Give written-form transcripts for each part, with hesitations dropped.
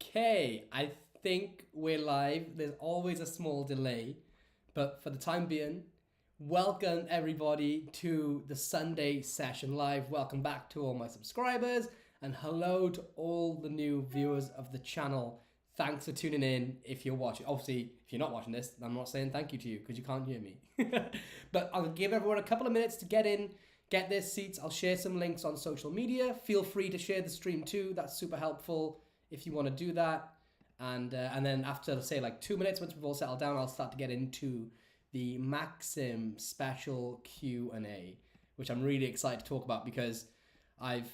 Okay, I think we're live. There's always a small delay, but for the time being, welcome everybody to the Sunday session live. Welcome back to all my subscribers, and hello to all the new viewers of the channel. Thanks for tuning in if you're watching. Obviously, if you're not watching this, I'm not saying thank you to you because you can't hear me. But I'll give everyone a couple of minutes to get in, get their seats. I'll share some links on social media. Feel free to share the stream too. That's super helpful if you want to do that. And then after, say, like 2 minutes, once we've all settled down, I'll start to get into the Maxim special Q&A, which I'm really excited to talk about because I've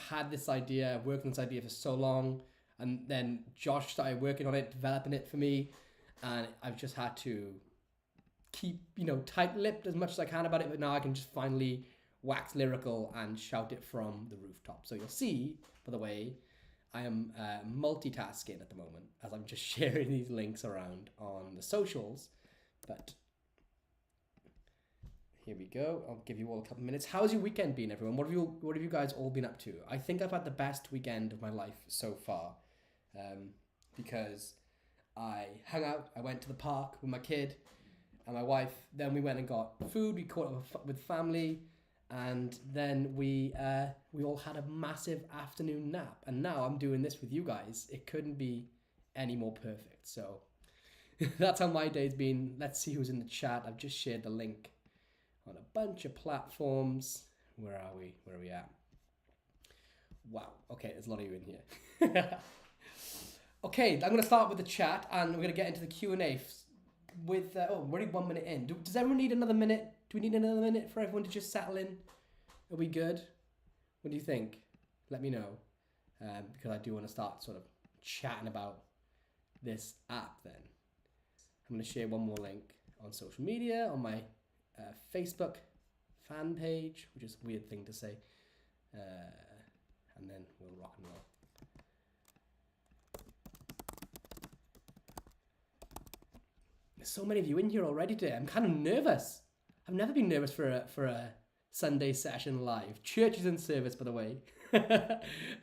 had this idea, I've worked on this idea for so long, and then Josh started working on it, developing it for me, and I've just had to keep, tight-lipped as much as I can about it, but now I can just finally wax lyrical and shout it from the rooftop. So you'll see, by the way, I am multitasking at the moment as I'm just sharing these links around on the socials. But here we go. I'll give you all a couple of minutes. How's your weekend been, everyone? What have you guys all been up to? I think I've had the best weekend of my life so far, because I hung out. I went to the park with my kid and my wife. Then we went and got food. We caught up with family. And then we all had a massive afternoon nap. And now I'm doing this with you guys. It couldn't be any more perfect. So that's how my day's been. Let's see who's in the chat. I've just shared the link on a bunch of platforms. Where are we? Where are we at? Wow. Okay, there's a lot of you in here. Okay, I'm going to start with the chat. And we're going to get into the Q&A with... we're already 1 minute in. Does everyone need another minute? Do we need another minute for everyone to just settle in? Are we good? What do you think? Let me know. Because I do want to start sort of chatting about this app then. I'm going to share one more link on social media, on my Facebook fan page, which is a weird thing to say. And then we'll rock and roll. There's so many of you in here already today. I'm kind of nervous. I've never been nervous for a Sunday session live. Church is in service, by the way,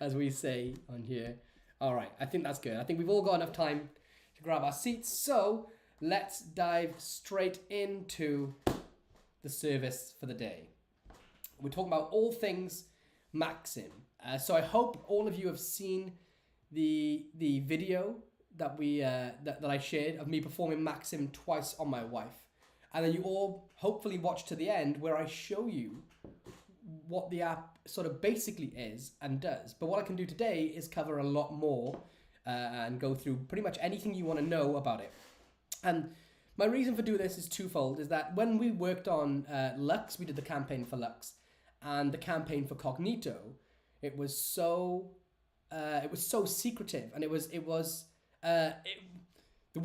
as we say on here. All right, I think that's good. I think we've all got enough time to grab our seats. So let's dive straight into the service for the day. We're talking about all things Maxim. So I hope all of you have seen the video that that I shared of me performing Maxim twice on my wife. And then you all hopefully watch to the end where I show you what the app sort of basically is and does. But what I can do today is cover a lot more and go through pretty much anything you want to know about it. And my reason for doing this is twofold, is that when we worked on Lux, we did the campaign for Lux and the campaign for Cognito, it was so secretive, and the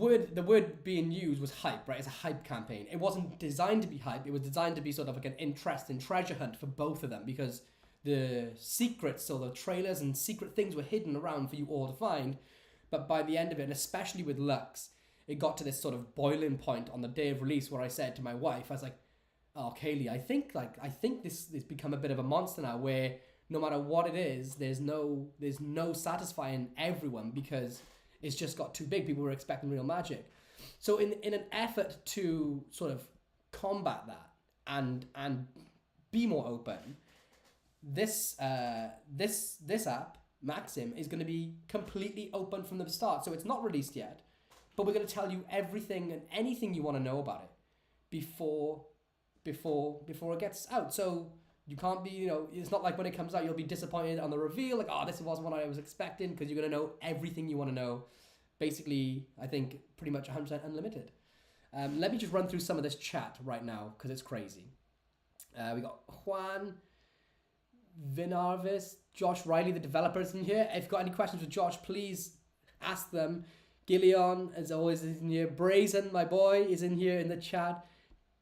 word being used was hype, right? It's a hype campaign. It wasn't designed to be hype. It was designed to be sort of like an interest and treasure hunt for both of them, because the secrets or the trailers and secret things were hidden around for you all to find. But by the end of it, and especially with Lux, it got to this sort of boiling point on the day of release where I said to my wife, I was like, "Oh, Kaylee, I think this has become a bit of a monster now, where no matter what it is, there's no satisfying everyone, because it's just got too big. People were expecting real magic." So in an effort to sort of combat that and be more open, this app, Maxim, is going to be completely open from the start. So it's not released yet, but we're going to tell you everything and anything you want to know about it before it gets out. So you can't be, it's not like when it comes out, you'll be disappointed on the reveal. Like, oh, this wasn't what I was expecting, because you're going to know everything you want to know. Basically, I think pretty much 100% unlimited. Let me just run through some of this chat right now, because it's crazy. We got Juan Vinarvis, Josh Riley, the developers in here. If you've got any questions for Josh, please ask them. Gillian, as always, is in here. Brazen, my boy, is in here in the chat.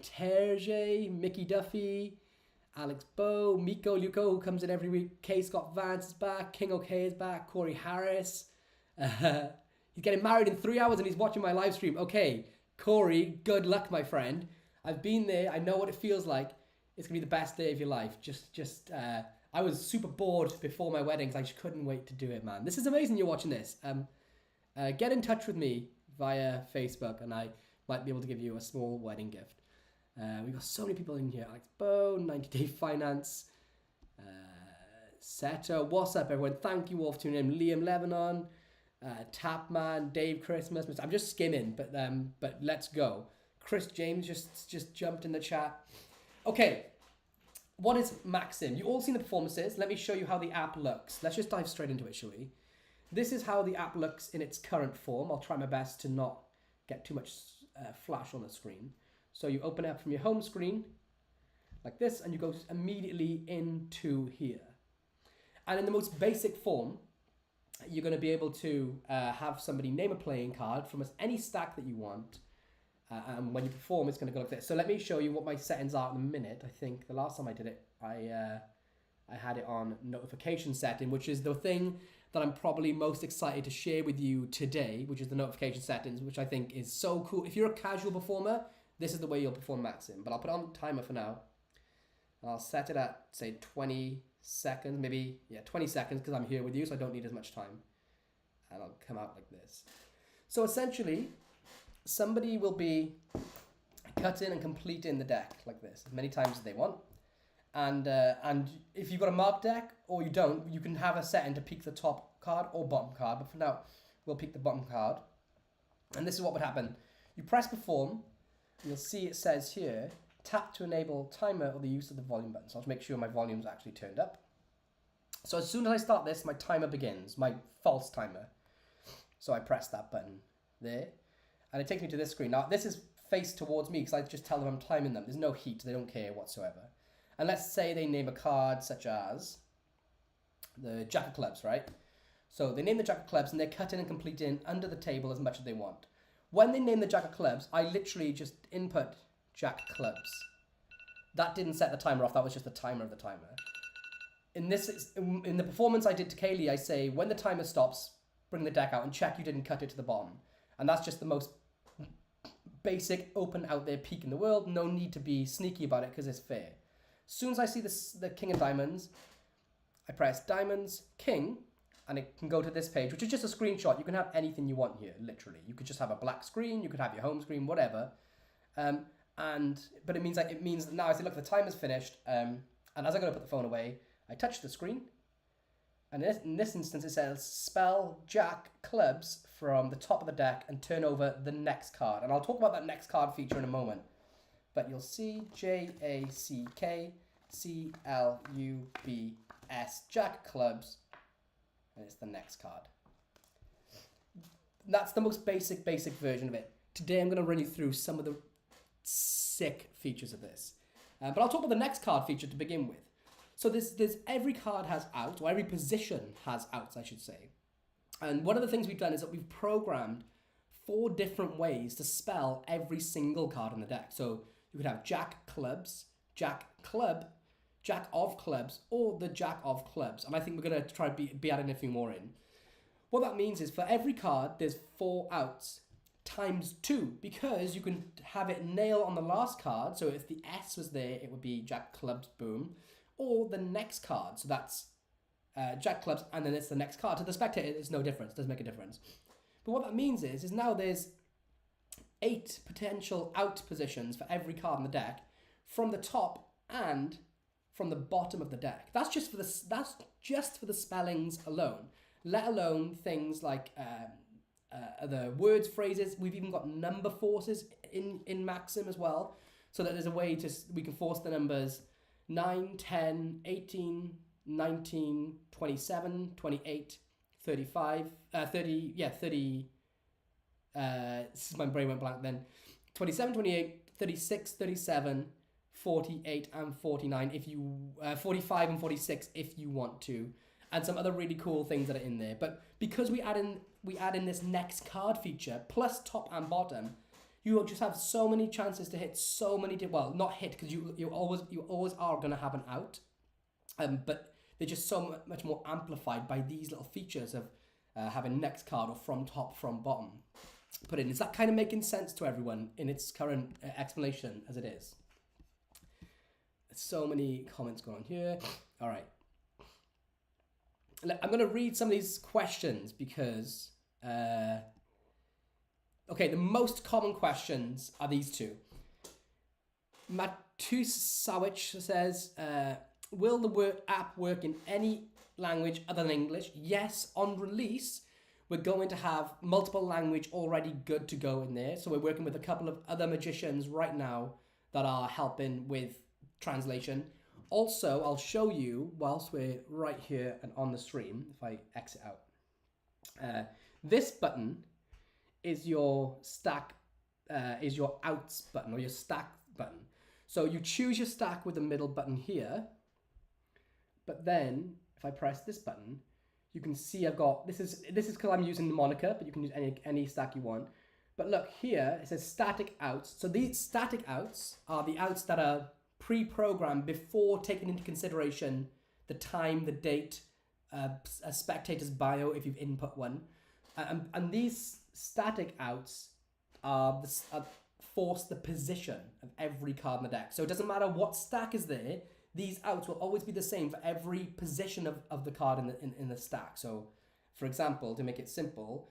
Terje, Mickey Duffy, Alex Bow, Miko Luco, who comes in every week. K. Scott Vance is back. King OK is back. Corey Harris. He's getting married in 3 hours and he's watching my live stream. Okay, Corey, good luck, my friend. I've been there. I know what it feels like. It's going to be the best day of your life. I was super bored before my wedding, so I just couldn't wait to do it, man. This is amazing you're watching this. get in touch with me via Facebook, and I might be able to give you a small wedding gift. We've got so many people in here. Alex Bone, 90 Day Finance, Seto. What's up, everyone? Thank you all for tuning in. Liam Lebanon, Tapman, Dave Christmas. I'm just skimming, but let's go. Chris James just jumped in the chat. Okay, what is Maxim? You all seen the performances. Let me show you how the app looks. Let's just dive straight into it, shall we? This is how the app looks in its current form. I'll try my best to not get too much flash on the screen. So you open it up from your home screen like this, and you go immediately into here. And in the most basic form, you're going to be able to have somebody name a playing card from any stack that you want. And when you perform, it's going to go like this. So let me show you what my settings are in a minute. I think the last time I did it, I had it on notification setting, which is the thing that I'm probably most excited to share with you today, which is the notification settings, which I think is so cool. If you're a casual performer, this is the way you'll perform Maxim. But I'll put on timer for now. I'll set it at, say, 20 seconds, maybe, 20 seconds, because I'm here with you, so I don't need as much time. And I'll come out like this. So essentially, somebody will be cutting and completing the deck like this as many times as they want. And if you've got a marked deck or you don't, you can have a setting to pick the top card or bottom card. But for now, we'll pick the bottom card. And this is what would happen. You press perform. You'll see it says here, tap to enable timer or the use of the volume button. So I'll make sure my volume's actually turned up. So as soon as I start this, my timer begins, my false timer. So I press that button there. And it takes me to this screen. Now, this is faced towards me because I just tell them I'm timing them. There's no heat. They don't care whatsoever. And let's say they name a card such as the Jack of Clubs, right? So they name the Jack of Clubs and they're cutting and completing under the table as much as they want. When they name the Jack of Clubs, I literally just input Jack Clubs. That didn't set the timer off. That was just the timer of the timer. In the performance I did to Kaylee, I say, when the timer stops, bring the deck out and check you didn't cut it to the bottom. And that's just the most basic, open, out there peak in the world. No need to be sneaky about it because it's fair. As soon as I see the King of Diamonds, I press Diamonds, King, and it can go to this page, which is just a screenshot. You can have anything you want here, literally. You could just have a black screen, you could have your home screen, whatever. But it means that now I say, look, the timer's finished, and as I'm going to put the phone away, I touch the screen, and in this instance it says spell Jack Clubs from the top of the deck and turn over the next card. And I'll talk about that next card feature in a moment. But you'll see JACK CLUBS, Jack Clubs, and it's the next card. That's the most basic version of it. Today I'm going to run you through some of the sick features of this. But I'll talk about the next card feature to begin with. So there's every card has outs, or every position has outs, I should say. And one of the things we've done is that we've programmed 4 different ways to spell every single card in the deck. So you could have Jack Clubs, Jack Club, Jack of Clubs, or the Jack of Clubs. And I think we're going to try to be adding a few more in. What that means is for every card, there's 4 outs times 2, because you can have it nail on the last card. So if the S was there, it would be Jack Clubs, boom, or the next card. So that's Jack Clubs, and then it's the next card. To the spectator, it's no difference. It doesn't make a difference. But what that means is now there's 8 potential out positions for every card in the deck from the top and from the bottom of the deck. That's just for the spellings alone. Let alone things like the words, phrases. We've even got number forces in Maxim as well, so that there's a way we can force the numbers 9, 10, 18, 19, 27, 28, 35, 30, 30. My brain went blank then. 27, 28, 36, 37, 48, and 49 if you 45 and 46 if you want to, and some other really cool things that are in there. But because we add in this next card feature plus top and bottom, you will just have so many chances to hit so many not hit, because you always are going to have an out, but they're just so much more amplified by these little features of having next card or from top, from bottom put in. Is that kind of making sense to everyone in its current explanation as it is? So many comments going on here. All right. I'm going to read some of these questions because Okay, the most common questions are these two. Matusawicz says, will the app work in any language other than English? Yes, on release, we're going to have multiple language already good to go in there. So we're working with a couple of other magicians right now that are helping with translation. Also, I'll show you whilst we're right here and on the stream, if I exit out. This button is your stack, is your outs button or your stack button. So you choose your stack with the middle button here, but then if I press this button, you can see I've got, this is because I'm using the moniker, but you can use any stack you want. But look here, it says static outs. So these static outs are the outs that are pre-programmed before taking into consideration the time, the date, a spectator's bio if you've input one. And these static outs are force the position of every card in the deck. So it doesn't matter what stack is there, these outs will always be the same for every position of the card in the stack. So for example, to make it simple,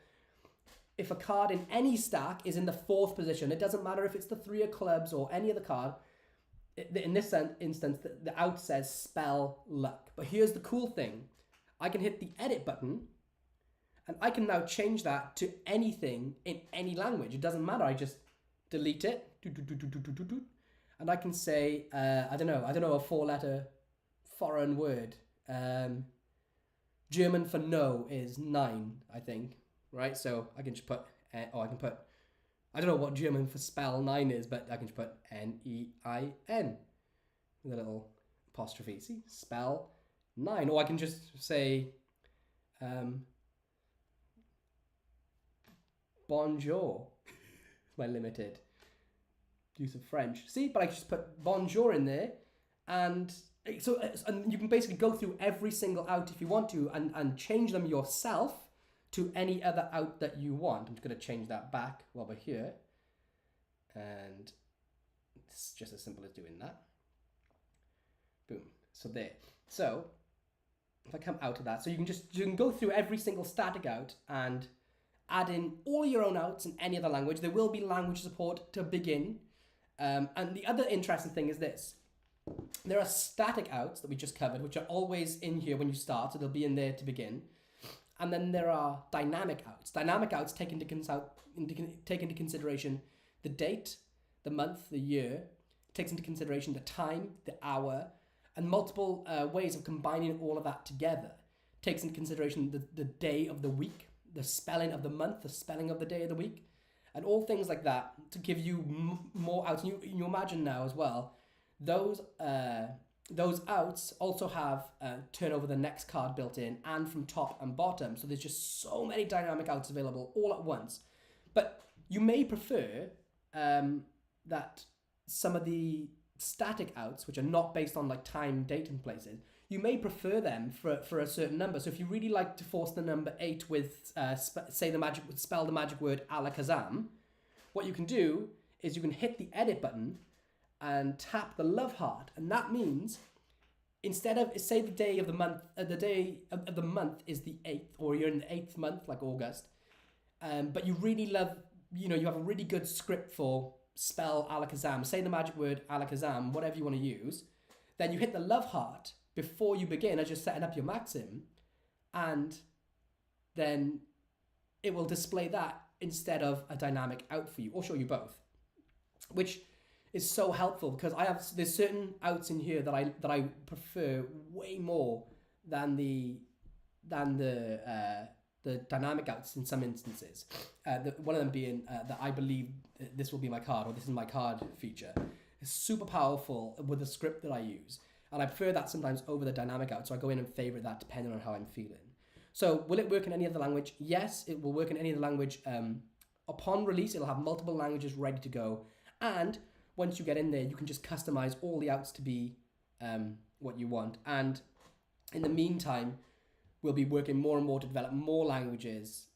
if a card in any stack is in the 4th position, it doesn't matter if it's the 3 of clubs or any other card, in this instance, the out says spell luck. But here's the cool thing. I can hit the edit button and I can now change that to anything in any language. It doesn't matter. I just delete it. And I can say, I don't know, a 4-letter foreign word. German for no is 9, I think. Right? So I can just put, or I can put, I don't know what German for spell 9 is, but I can just put N-E-I-N with a little apostrophe. See? Spell 9. Or I can just say bonjour. My limited use of French. See? But I can just put bonjour in there. And you can basically go through every single out if you want to and change them yourself to any other out that you want. I'm just going to change that back while we're here. And it's just as simple as doing that. Boom. So there. So if I come out of that, so you can go through every single static out and add in all your own outs in any other language. There will be language support to begin. And the other interesting thing is this. There are static outs that we just covered, which are always in here when you start, so they'll be in there to begin. And then there are dynamic outs. Dynamic outs take into consideration the date, the month, the year. It takes into consideration the time, the hour, and multiple ways of combining all of that together. It takes into consideration the day of the week, the spelling of the month, the spelling of the day of the week, and all things like that to give you more outs. And you imagine now as well, those outs also have turn over the next card built in and from top and bottom. So there's just so many dynamic outs available all at once. But you may prefer that some of the static outs, which are not based on like time, date and places, you may prefer them for a certain number. So if you really like to force the number 8 with, spell the magic word alakazam, what you can do is you can hit the edit button and tap the love heart, and that means instead of, say, the day of the month, the month is the 8th, or you're in the 8th month, like August, but you really love, you have a really good script for spell alakazam, say the magic word alakazam, whatever you want to use, then you hit the love heart before you begin as you're setting up your Maxim, and then it will display that instead of a dynamic out for you, or show you both, which is so helpful because there's certain outs in here that I prefer way more than the dynamic outs in some instances. One of them being that I believe this will be my card, or this is my card feature. It's super powerful with the script that I use, and I prefer that sometimes over the dynamic out. So I go in and favorite that depending on how I'm feeling. So will it work in any other language? Yes, it will work in any other language. Upon release, it'll have multiple languages ready to go, and once you get in there, you can just customize all the outs to be what you want. And in the meantime, we'll be working more and more to develop more languages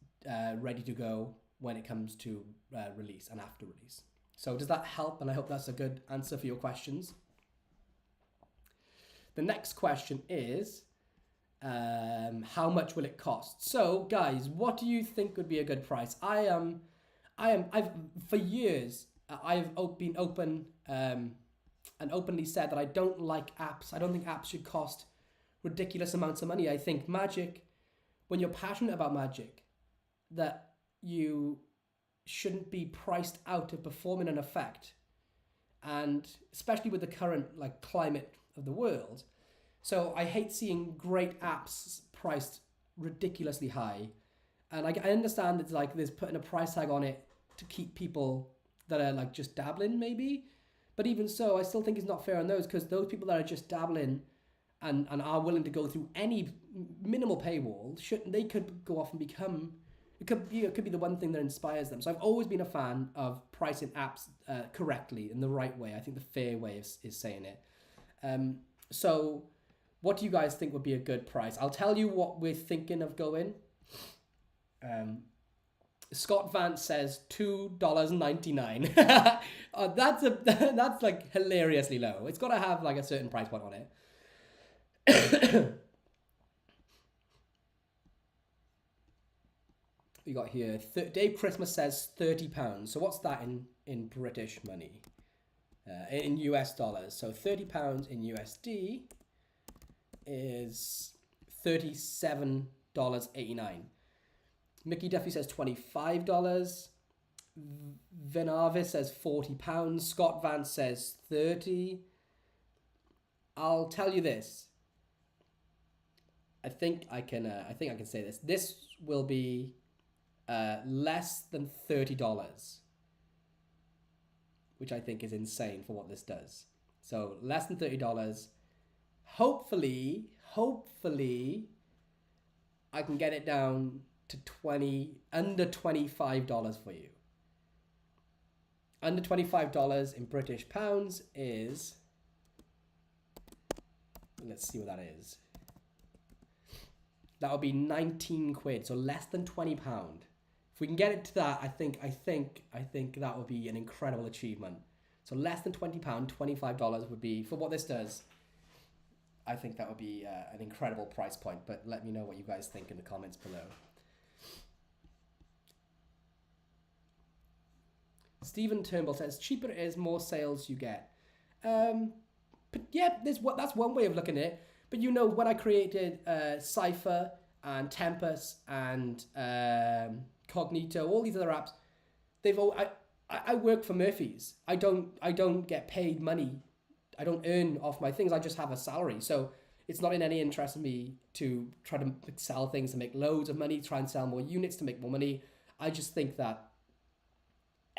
ready to go when it comes to release and after release. So does that help? And I hope that's a good answer for your questions. The next question is, How much will it cost? So, guys, what do you think would be a good price? I've for years I've been open and openly said that I don't like apps. I don't think apps should cost ridiculous amounts of money. I think Magic, when you're passionate about Magic, that you shouldn't be priced out of performing an effect, and especially with the current like climate of the world. So I hate seeing great apps priced ridiculously high, and I understand it's like there's putting a price tag on it to keep people that are like just dabbling maybe, but even so, I still think it's not fair on those, because those people that are just dabbling and are willing to go through any minimal paywall, they could go off and become, it could be the one thing that inspires them. So I've always been a fan of pricing apps correctly, in the right way. I think the fair way is saying it. So what do you guys think would be a good price? I'll tell you what we're thinking of going. Scott Vance says $2.99. That's like hilariously low. It's got to have like a certain price point on it. We got here, Dave Christmas says £30. So what's that in British money? In US dollars. So £30 in USD is $37.89. Mickey Duffy says $25. Vinarvis says £40. Scott Vance says 30. I'll tell you this. I think I can say this. This will be less than $30, which I think is insane for what this does. So less than $30. Hopefully, I can get it down to under $25 for you. Under $25 in British pounds is, let's see what that is. That would be 19 quid, so less than £20. If we can get it to that, I think that would be an incredible achievement. So less than £20, $25 would be, for what this does, I think that would be an incredible price point. But let me know what you guys think in the comments below. Stephen Turnbull says, cheaper it is, more sales you get. But yeah, that's one way of looking at it. But you know, when I created Cypher and Tempest and Cognito, all these other apps, I work for Murphy's. I don't get paid money. I don't earn off my things. I just have a salary. So it's not in any interest of me to try to sell things to make loads of money, try and sell more units to make more money. I just think that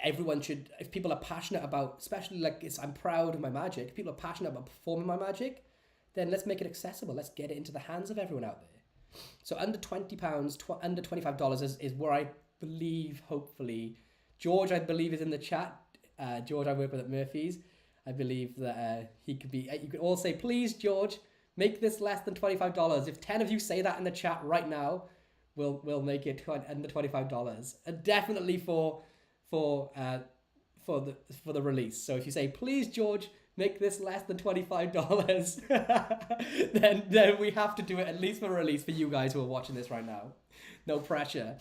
everyone should, if people are passionate about, especially like I'm proud of my Magic, if people are passionate about performing my Magic, then let's make it accessible. Let's get it into the hands of everyone out there. So under £20, under $25 is where I believe, hopefully, George, I believe, is in the chat. George, I work with at Murphy's. I believe that he could be, you could all say, please, George, make this less than $25. If 10 of you say that in the chat right now, we'll make it under $25. Definitely for the release. So if you say, please, George, make this less than $25, then we have to do it at least for release for you guys who are watching this right now. No pressure.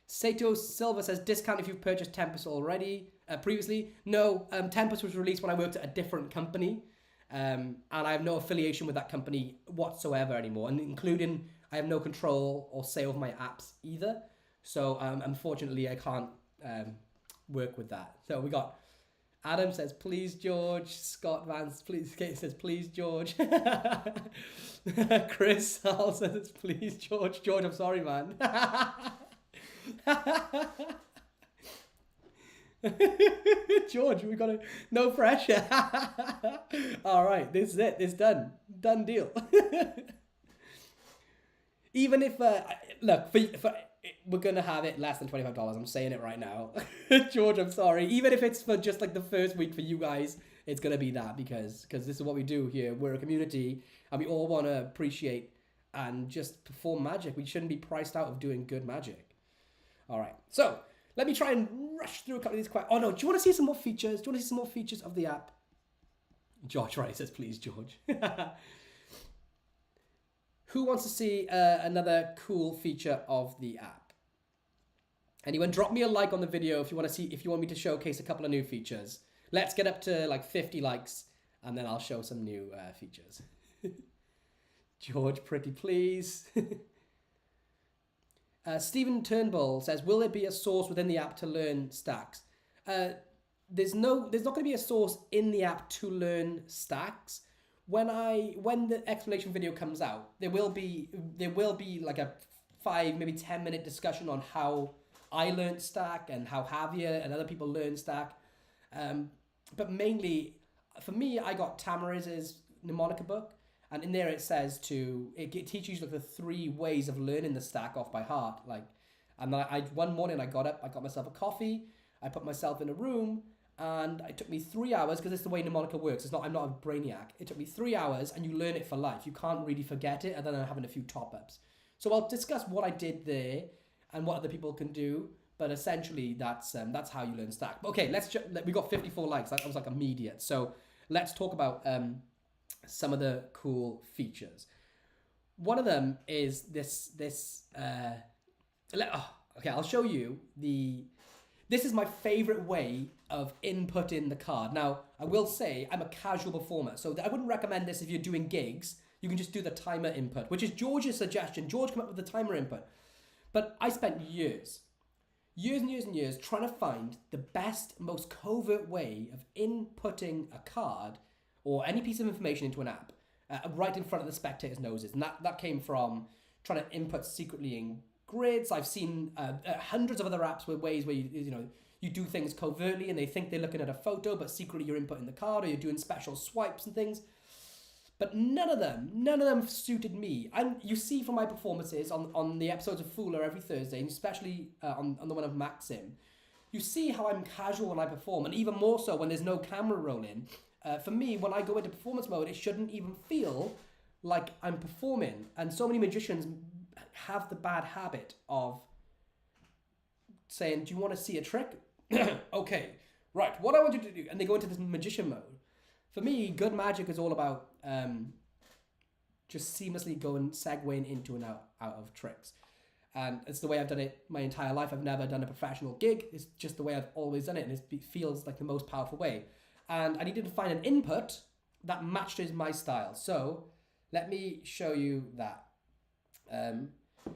Sato Silva says, discount if you've purchased Tempest already. Previously, no. Tempest was released when I worked at a different company, and I have no affiliation with that company whatsoever anymore, and including I have no control or say over my apps either. So unfortunately, I can't work with that. So we got Adam says, please, George. Scott Vance says, please, George. Chris Hall says, please, George. George, I'm sorry, man. George, we got no pressure. All right, this is it. It's done. Done deal. Even if, look, for we're going to have it less than $25. I'm saying it right now. George, I'm sorry. Even if it's for just like the first week for you guys, it's going to be that because this is what we do here. We're a community and we all want to appreciate and just perform Magic. We shouldn't be priced out of doing good Magic. All right. So let me try and rush through a couple of these. Oh, no. Do you want to see some more features? Do you want to see some more features of the app? George, right, says, please, George. Who wants to see another cool feature of the app? Anyone? Drop me a like on the video if you want me to showcase a couple of new features. Let's get up to like 50 likes, and then I'll show some new features. George, pretty please. Stephen Turnbull says, will there be a source within the app to learn stacks? There's not going to be a source in the app to learn stacks. When the explanation video comes out, there will be like a 5, maybe 10 minute discussion on how I learned stack and how Javier and other people learn stack. But mainly, for me, I got Tamariz's mnemonic book, and in there it says it teaches you like the 3 ways of learning the stack off by heart. And one morning I got up, I got myself a coffee, I put myself in a room, and it took me 3 hours, because it's the way mnemonica works. I'm not a brainiac. It took me 3 hours, and you learn it for life. You can't really forget it other than having a few top-ups. So I'll discuss what I did there and what other people can do. But essentially, that's how you learn stack. Okay, we got 54 likes. That was like immediate. So let's talk about some of the cool features. One of them is this. Okay, I'll show you This is my favorite way of inputting the card. Now, I will say I'm a casual performer, so I wouldn't recommend this if you're doing gigs. You can just do the timer input, which is George's suggestion. George came up with the timer input. But I spent years and years trying to find the best, most covert way of inputting a card or any piece of information into an app right in front of the spectator's noses. And that came from trying to input secretly in grids. I've seen hundreds of other apps with ways where you do things covertly and they think they're looking at a photo, but secretly you're inputting the card, or you're doing special swipes and things. But none of them suited me. And you see from my performances on the episodes of Fooler every Thursday, and especially on the one of Maxim, you see how I'm casual when I perform, and even more so when there's no camera rolling. For me, when I go into performance mode, it shouldn't even feel like I'm performing. And so many magicians have the bad habit of saying, do you want to see a trick? Okay, right, what I want you to do. And they go into this magician mode. For me, good magic is all about just seamlessly segueing into and out of tricks. And it's the way I've done it my entire life. I've never done a professional gig. It's just the way I've always done it. And it feels like the most powerful way. And I needed to find an input that matched my style. So let me show you that.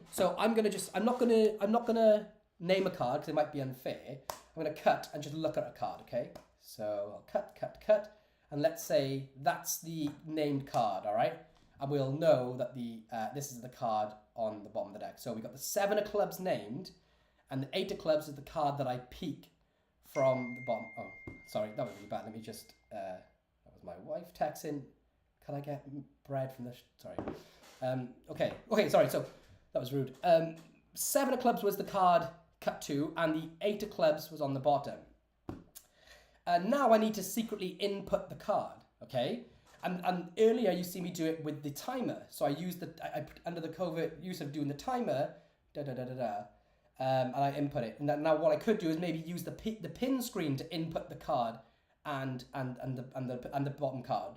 So I'm not gonna name a card because it might be unfair. I'm gonna cut and just look at a card, okay? So I'll cut, and let's say that's the named card, all right? And we'll know that this is the card on the bottom of the deck. So we got the 7 of clubs named, and the 8 of clubs is the card that I peek from the bottom. Oh, sorry, that was really bad. Let me just, that was my wife texting. Can I get bread from this? Sorry. Okay, sorry, so that was rude. 7 of clubs was the card cut to, and the 8 of clubs was on the bottom. Now I need to secretly input the card, okay? And earlier you see me do it with the timer. So I used under the covert use of doing the timer, and I input it. And now what I could do is maybe use the pin screen to input the card and the bottom card.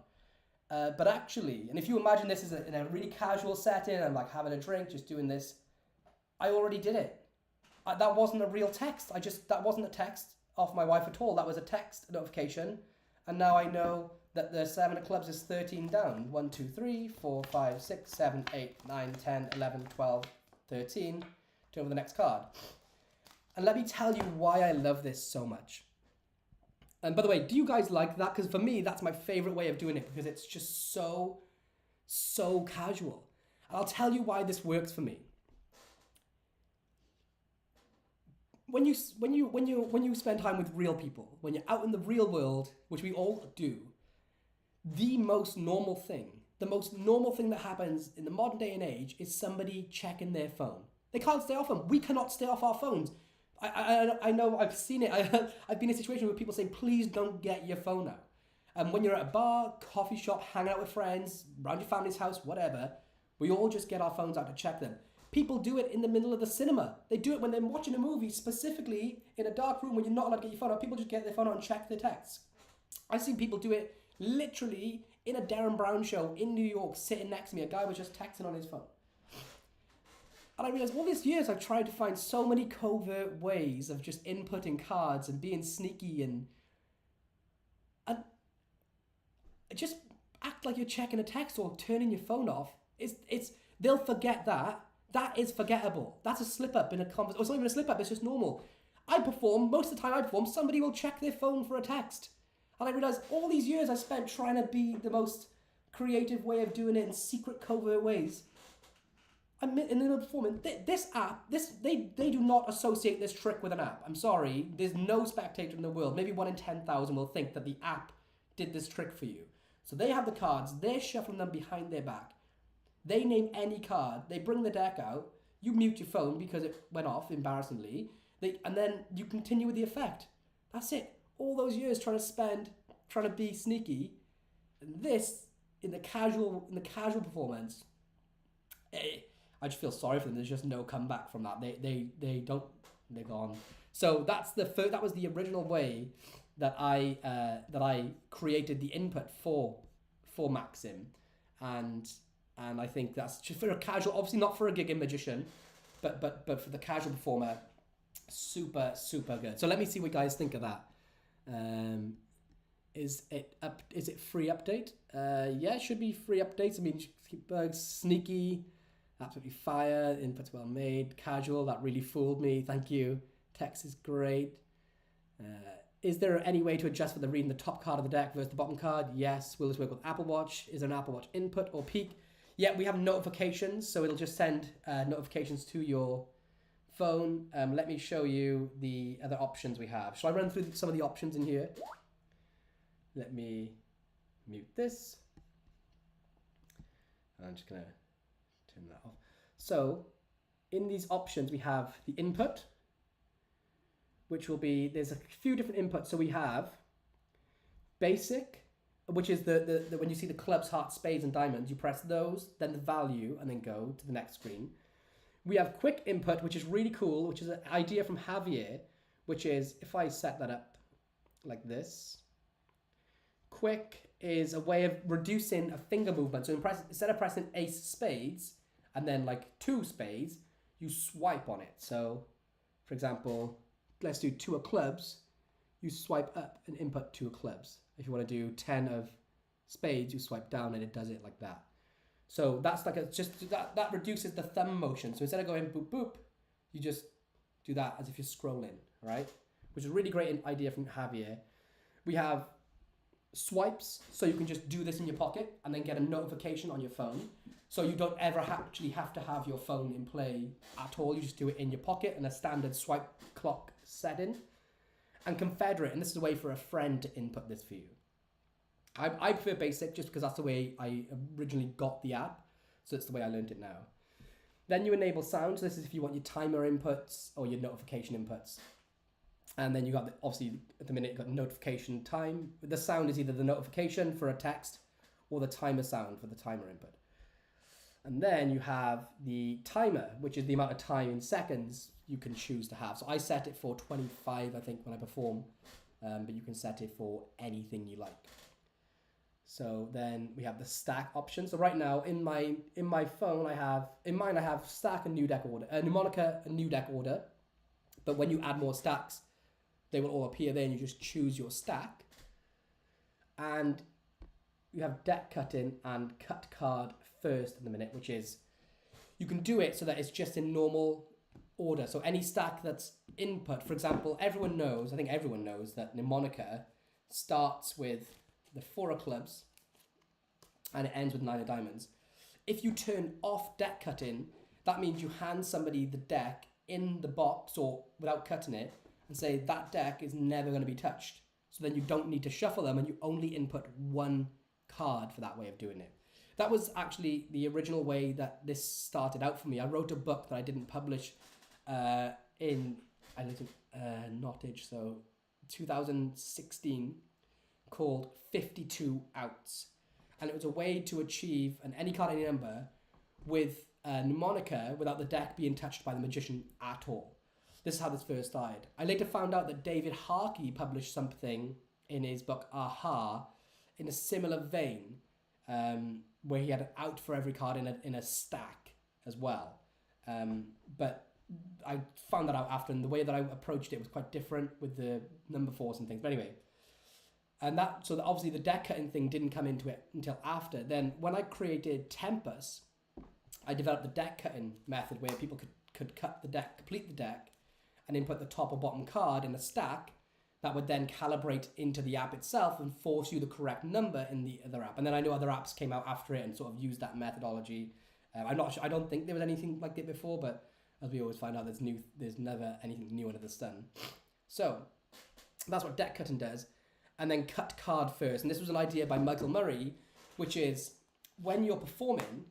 But actually, and if you imagine this is in a really casual setting, I'm like having a drink, just doing this, I already did it. That wasn't a real text. That wasn't a text off my wife at all. That was a text notification. And now I know that the 7 of clubs is 13 down. 1, 2, 3, 4, 5, 6, 7, 8, 9, 10, 11, 12, 13. Turn over the next card. And let me tell you why I love this so much. And by the way, do you guys like that? Because for me, that's my favorite way of doing it, because it's just so casual. And I'll tell you why this works for me. When you spend time with real people, when you're out in the real world, which we all do, the most normal thing that happens in the modern day and age is somebody checking their phone. They can't stay off them. We cannot stay off our phones. I know, I've seen it. I've been in a situation where people say, please don't get your phone out. And when you're at a bar, coffee shop, hang out with friends, around your family's house, whatever, we all just get our phones out to check them. People do it in the middle of the cinema. They do it when they're watching a movie, specifically in a dark room when you're not allowed to get your phone out. People just get their phone out and check their texts. I've seen people do it literally in a Darren Brown show in New York, sitting next to me, a guy was just texting on his phone. And I realised all these years I've tried to find so many covert ways of just inputting cards and being sneaky and just act like you're checking a text or turning your phone off. They'll forget that. That is forgettable. That's a slip-up in a conversation. It's not even a slip-up, it's just normal. Most of the time I perform, somebody will check their phone for a text. And I realised all these years I spent trying to be the most creative way of doing it in secret, covert ways. I'm in the middle of performing. This app, they do not associate this trick with an app. I'm sorry. There's no spectator in the world. Maybe 1 in 10,000 will think that the app did this trick for you. So they have the cards. They're shuffling them behind their back. They name any card. They bring the deck out. You mute your phone because it went off, embarrassingly. And then you continue with the effect. That's it. All those years trying to be sneaky. And this, in the casual performance, I just feel sorry for them. There's just no comeback from that. They're gone. So that was the original way that I created the input for Maxim, and I think that's just for a casual, obviously not for a gigging magician, but for the casual performer, super good. So let me see what you guys think of that. Is it free update? Yeah, it should be free updates. I mean, bugs, sneaky, absolutely fire, inputs well made, casual, that really fooled me, thank you. Text is great. Is there any way to adjust for the reading the top card of the deck versus the bottom card? Yes. Will this work with Apple Watch? Is there an Apple Watch input or peak? Yeah, we have notifications, so it'll just send notifications to your phone. Let me show you the other options we have. Shall I run through some of the options in here? Let me mute this. I'm just going to turn that off. So, in these options, we have the input, which will be, there's a few different inputs. So we have basic, which is the when you see the clubs, hearts, spades, and diamonds, you press those, then the value, and then go to the next screen. We have quick input, which is really cool, which is an idea from Javier, which is, if I set that up like this, quick is a way of reducing a finger movement. So instead of pressing ace spades, and then like 2 spades, you swipe on it. So, for example, let's do 2 of clubs, you swipe up and input 2 of clubs. If you want to do 10 of spades, you swipe down and it does it like that. So that's like that reduces the thumb motion. So instead of going boop boop, you just do that as if you're scrolling, right? Which is a really great idea from Javier. We have swipes, so you can just do this in your pocket and then get a notification on your phone. So you don't ever actually have to have your phone in play at all. You just do it in your pocket in a standard swipe clock setting. And Confederate, and this is a way for a friend to input this for you. I prefer basic just because that's the way I originally got the app. So it's the way I learned it now. Then you enable sound. So this is if you want your timer inputs or your notification inputs. And then you got, obviously, at the minute, you've got notification time. The sound is either the notification for a text or the timer sound for the timer input. And then you have the timer, which is the amount of time in seconds you can choose to have. So I set it for 25, I think, when I perform. But you can set it for anything you like. So then we have the stack option. So right now in my phone I have stack and new deck order, mnemonica and new deck order. But when you add more stacks, they will all appear there and you just choose your stack. And you have deck cutting and cut card first in the minute, which is, you can do it so that it's just in normal order. So any stack that's input, for example, I think everyone knows that mnemonica starts with the 4 of clubs and it ends with 9 of diamonds. If you turn off deck cutting, that means you hand somebody the deck in the box or without cutting it and say that deck is never going to be touched. So then you don't need to shuffle them and you only input 1 card for that way of doing it. That was actually the original way that this started out for me. I wrote a book that I didn't publish in Nottage, so 2016, called 52 Outs. And it was a way to achieve any card, any number with mnemonica without the deck being touched by the magician at all. This is how this first started. I later found out that David Harkey published something in his book Aha in a similar vein, where he had an out for every card in a stack as well. But I found that out after, and the way that I approached it was quite different with the number 4s and things. But anyway, and so obviously the deck cutting thing didn't come into it until after. Then when I created Tempest, I developed the deck cutting method where people could cut the deck, complete the deck, and input the top or bottom card in a stack that would then calibrate into the app itself and force you the correct number in the other app. And then I know other apps came out after it and sort of used that methodology. I'm not sure. I don't think there was anything like it before, but as we always find out, there's never anything new under the sun. So that's what deck cutting does. And then cut card first. And this was an idea by Michael Murray, which is when you're performing,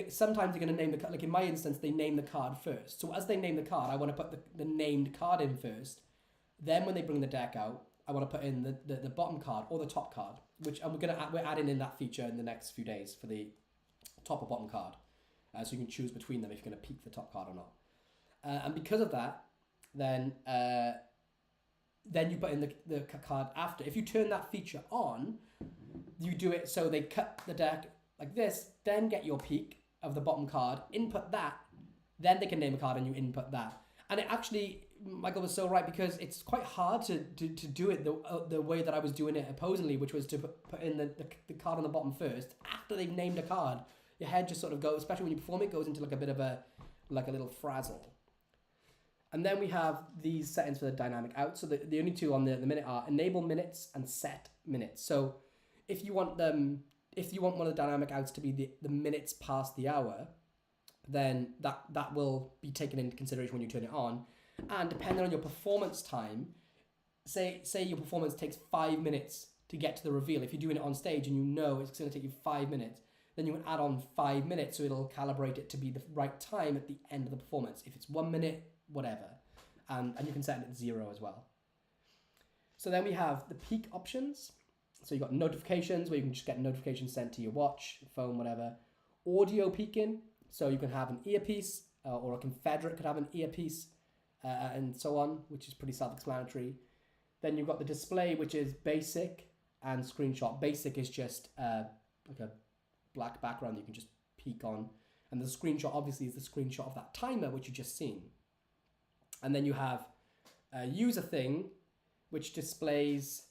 sometimes they're going to name the card. Like in my instance, they name the card first. So as they name the card, I want to put the named card in first. Then when they bring the deck out, I want to put in the bottom card or the top card, which we're adding in that feature in the next few days for the top or bottom card. So you can choose between them if you're going to peek the top card or not. And because of that, then you put in the card after. If you turn that feature on, you do it so they cut the deck like this, then get your peek of the bottom card, input that, then they can name a card and you input that. And it actually, Michael was so right, because it's quite hard to do it the way that I was doing it opposingly, which was to put in the card on the bottom first. After they've named a card, your head just sort of goes, especially when you perform it, goes into like a bit of a little frazzle. And then we have these settings for the dynamic out. So the only two on the minute are enable minutes and set minutes. So if you want one of the dynamic outs to be the minutes past the hour, then that will be taken into consideration when you turn it on. And depending on your performance time, say your performance takes 5 minutes to get to the reveal. If you're doing it on stage and you know it's going to take you 5 minutes, then you can add on 5 minutes so it'll calibrate it to be the right time at the end of the performance. If it's 1 minute, whatever. And you can set it at 0 as well. So then we have the peak options. So you've got notifications where you can just get notifications sent to your watch, phone, whatever. Audio peaking. So you can have an earpiece or a confederate could have an earpiece and so on, which is pretty self-explanatory. Then you've got the display, which is basic and screenshot. Basic is just like a black background that you can just peek on. And the screenshot obviously is the screenshot of that timer, which you've just seen. And then you have a user thing, which displays,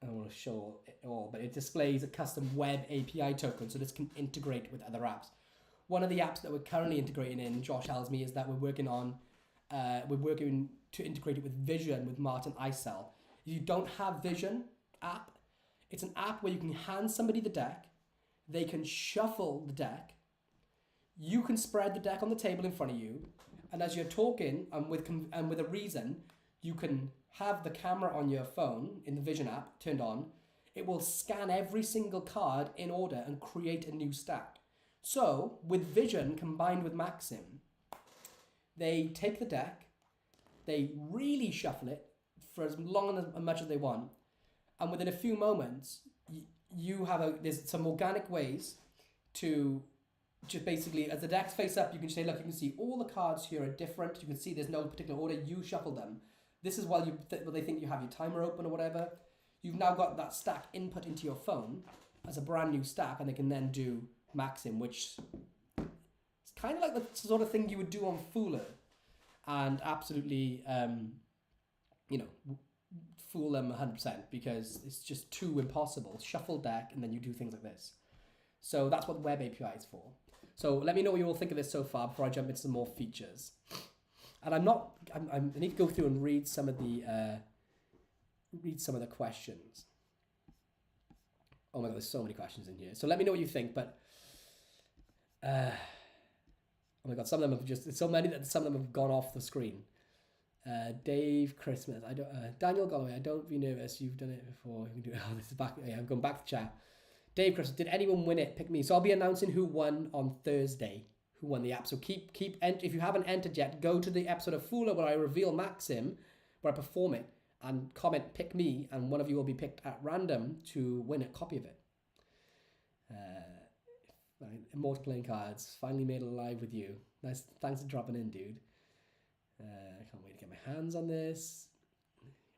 I don't want to show it all, but it displays a custom web API token, so this can integrate with other apps. One of the apps that we're currently integrating in, Josh tells me, is that we're working to integrate it with Vision with Martin Eisel. If you don't have Vision app, it's an app where you can hand somebody the deck, they can shuffle the deck, you can spread the deck on the table in front of you, and as you're talking and with a reason, you can have the camera on your phone in the Vision app turned on. It will scan every single card in order and create a new stack. So with Vision combined with Maxim, they take the deck, they really shuffle it for as long and as much as they want, and within a few moments, there's some organic ways to just basically, as the decks face up, you can say, look, you can see all the cards here are different. You can see there's no particular order. You shuffle them. This is while they think you have your timer open or whatever. You've now got that stack input into your phone as a brand new stack, and they can then do Maxim, which is kind of like the sort of thing you would do on Fuller, and absolutely, fool them 100% because it's just too impossible. Shuffle deck, and then you do things like this. So that's what the web API is for. So let me know what you all think of this so far before I jump into some more features. And I need to go through and read some of the questions. Oh my God, there's so many questions in here. So let me know what you think, but oh my God, some of them have there's so many that some of them have gone off the screen. Dave Christmas, Daniel Galloway, don't be nervous, you've done it before. You can do it. Oh, this is back. Yeah, I'm going back to chat. Dave Christmas, did anyone win it? Pick me. So I'll be announcing who won on Thursday. Who won the app? So keep if you haven't entered yet, go to the episode of Fuller where I reveal Maxim, where I perform it, and comment pick me, and one of you will be picked at random to win a copy of it. Immortal playing cards finally made it live with you. Nice, thanks for dropping in, dude. I can't wait to get my hands on this.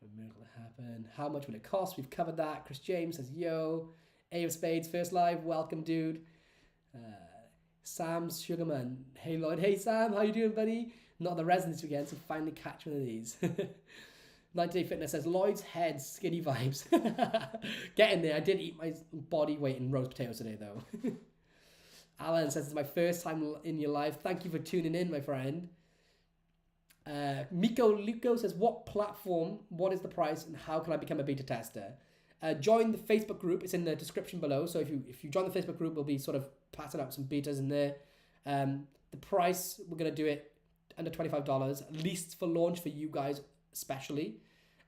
A miracle to happen. How much will it cost? We've covered that. Chris James says yo. A of Spades, first live. Welcome, dude. Sam's Sugarman. Hey, Lloyd. Hey, Sam. How you doing, buddy? Not the residence again, so finally catch one of these. 90 Day Fitness says, Lloyd's head, skinny vibes. Get in there. I did eat my body weight in roast potatoes today, though. Alan says, it's my first time in your live. Thank you for tuning in, my friend. Miko Luco says, what platform, what is the price, and how can I become a beta tester? Join the Facebook group. It's in the description below. So if you join the Facebook group, we'll be sort of passing out some betas in there. The price, we're going to do it under $25, at least for launch for you guys especially.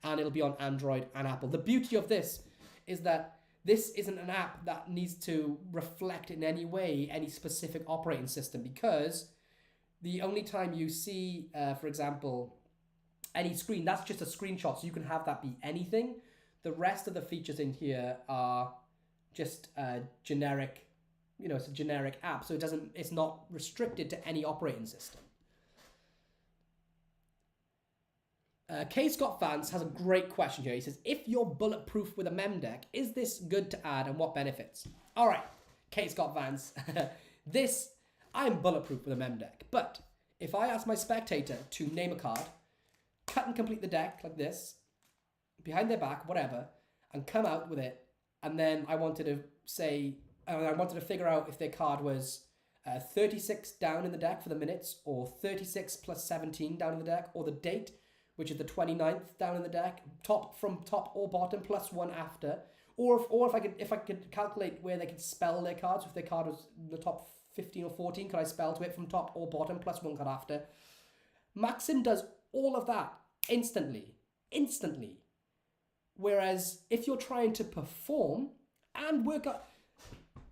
And it'll be on Android and Apple. The beauty of this is that this isn't an app that needs to reflect in any way any specific operating system, because the only time you see, for example, any screen, that's just a screenshot. So you can have that be anything. The rest of the features in here are just generic, it's a generic app. So it's not restricted to any operating system. K. Scott Vance has a great question here. He says, if you're bulletproof with a mem deck, is this good to add and what benefits? All right, K. Scott Vance. I'm bulletproof with a mem deck. But if I ask my Spectator to name a card, cut and complete the deck like this, behind their back, whatever, and come out with it, and then I wanted to figure out if their card was 36 down in the deck for the minutes, or 36 plus 17 down in the deck, or the date, which is the 29th down in the deck, from top or bottom, plus one after, or if I could calculate where they could spell their cards. If their card was the top 15 or 14, could I spell to it from top or bottom, plus one card after? Maxim does all of that instantly. Whereas if you're trying to perform and work out,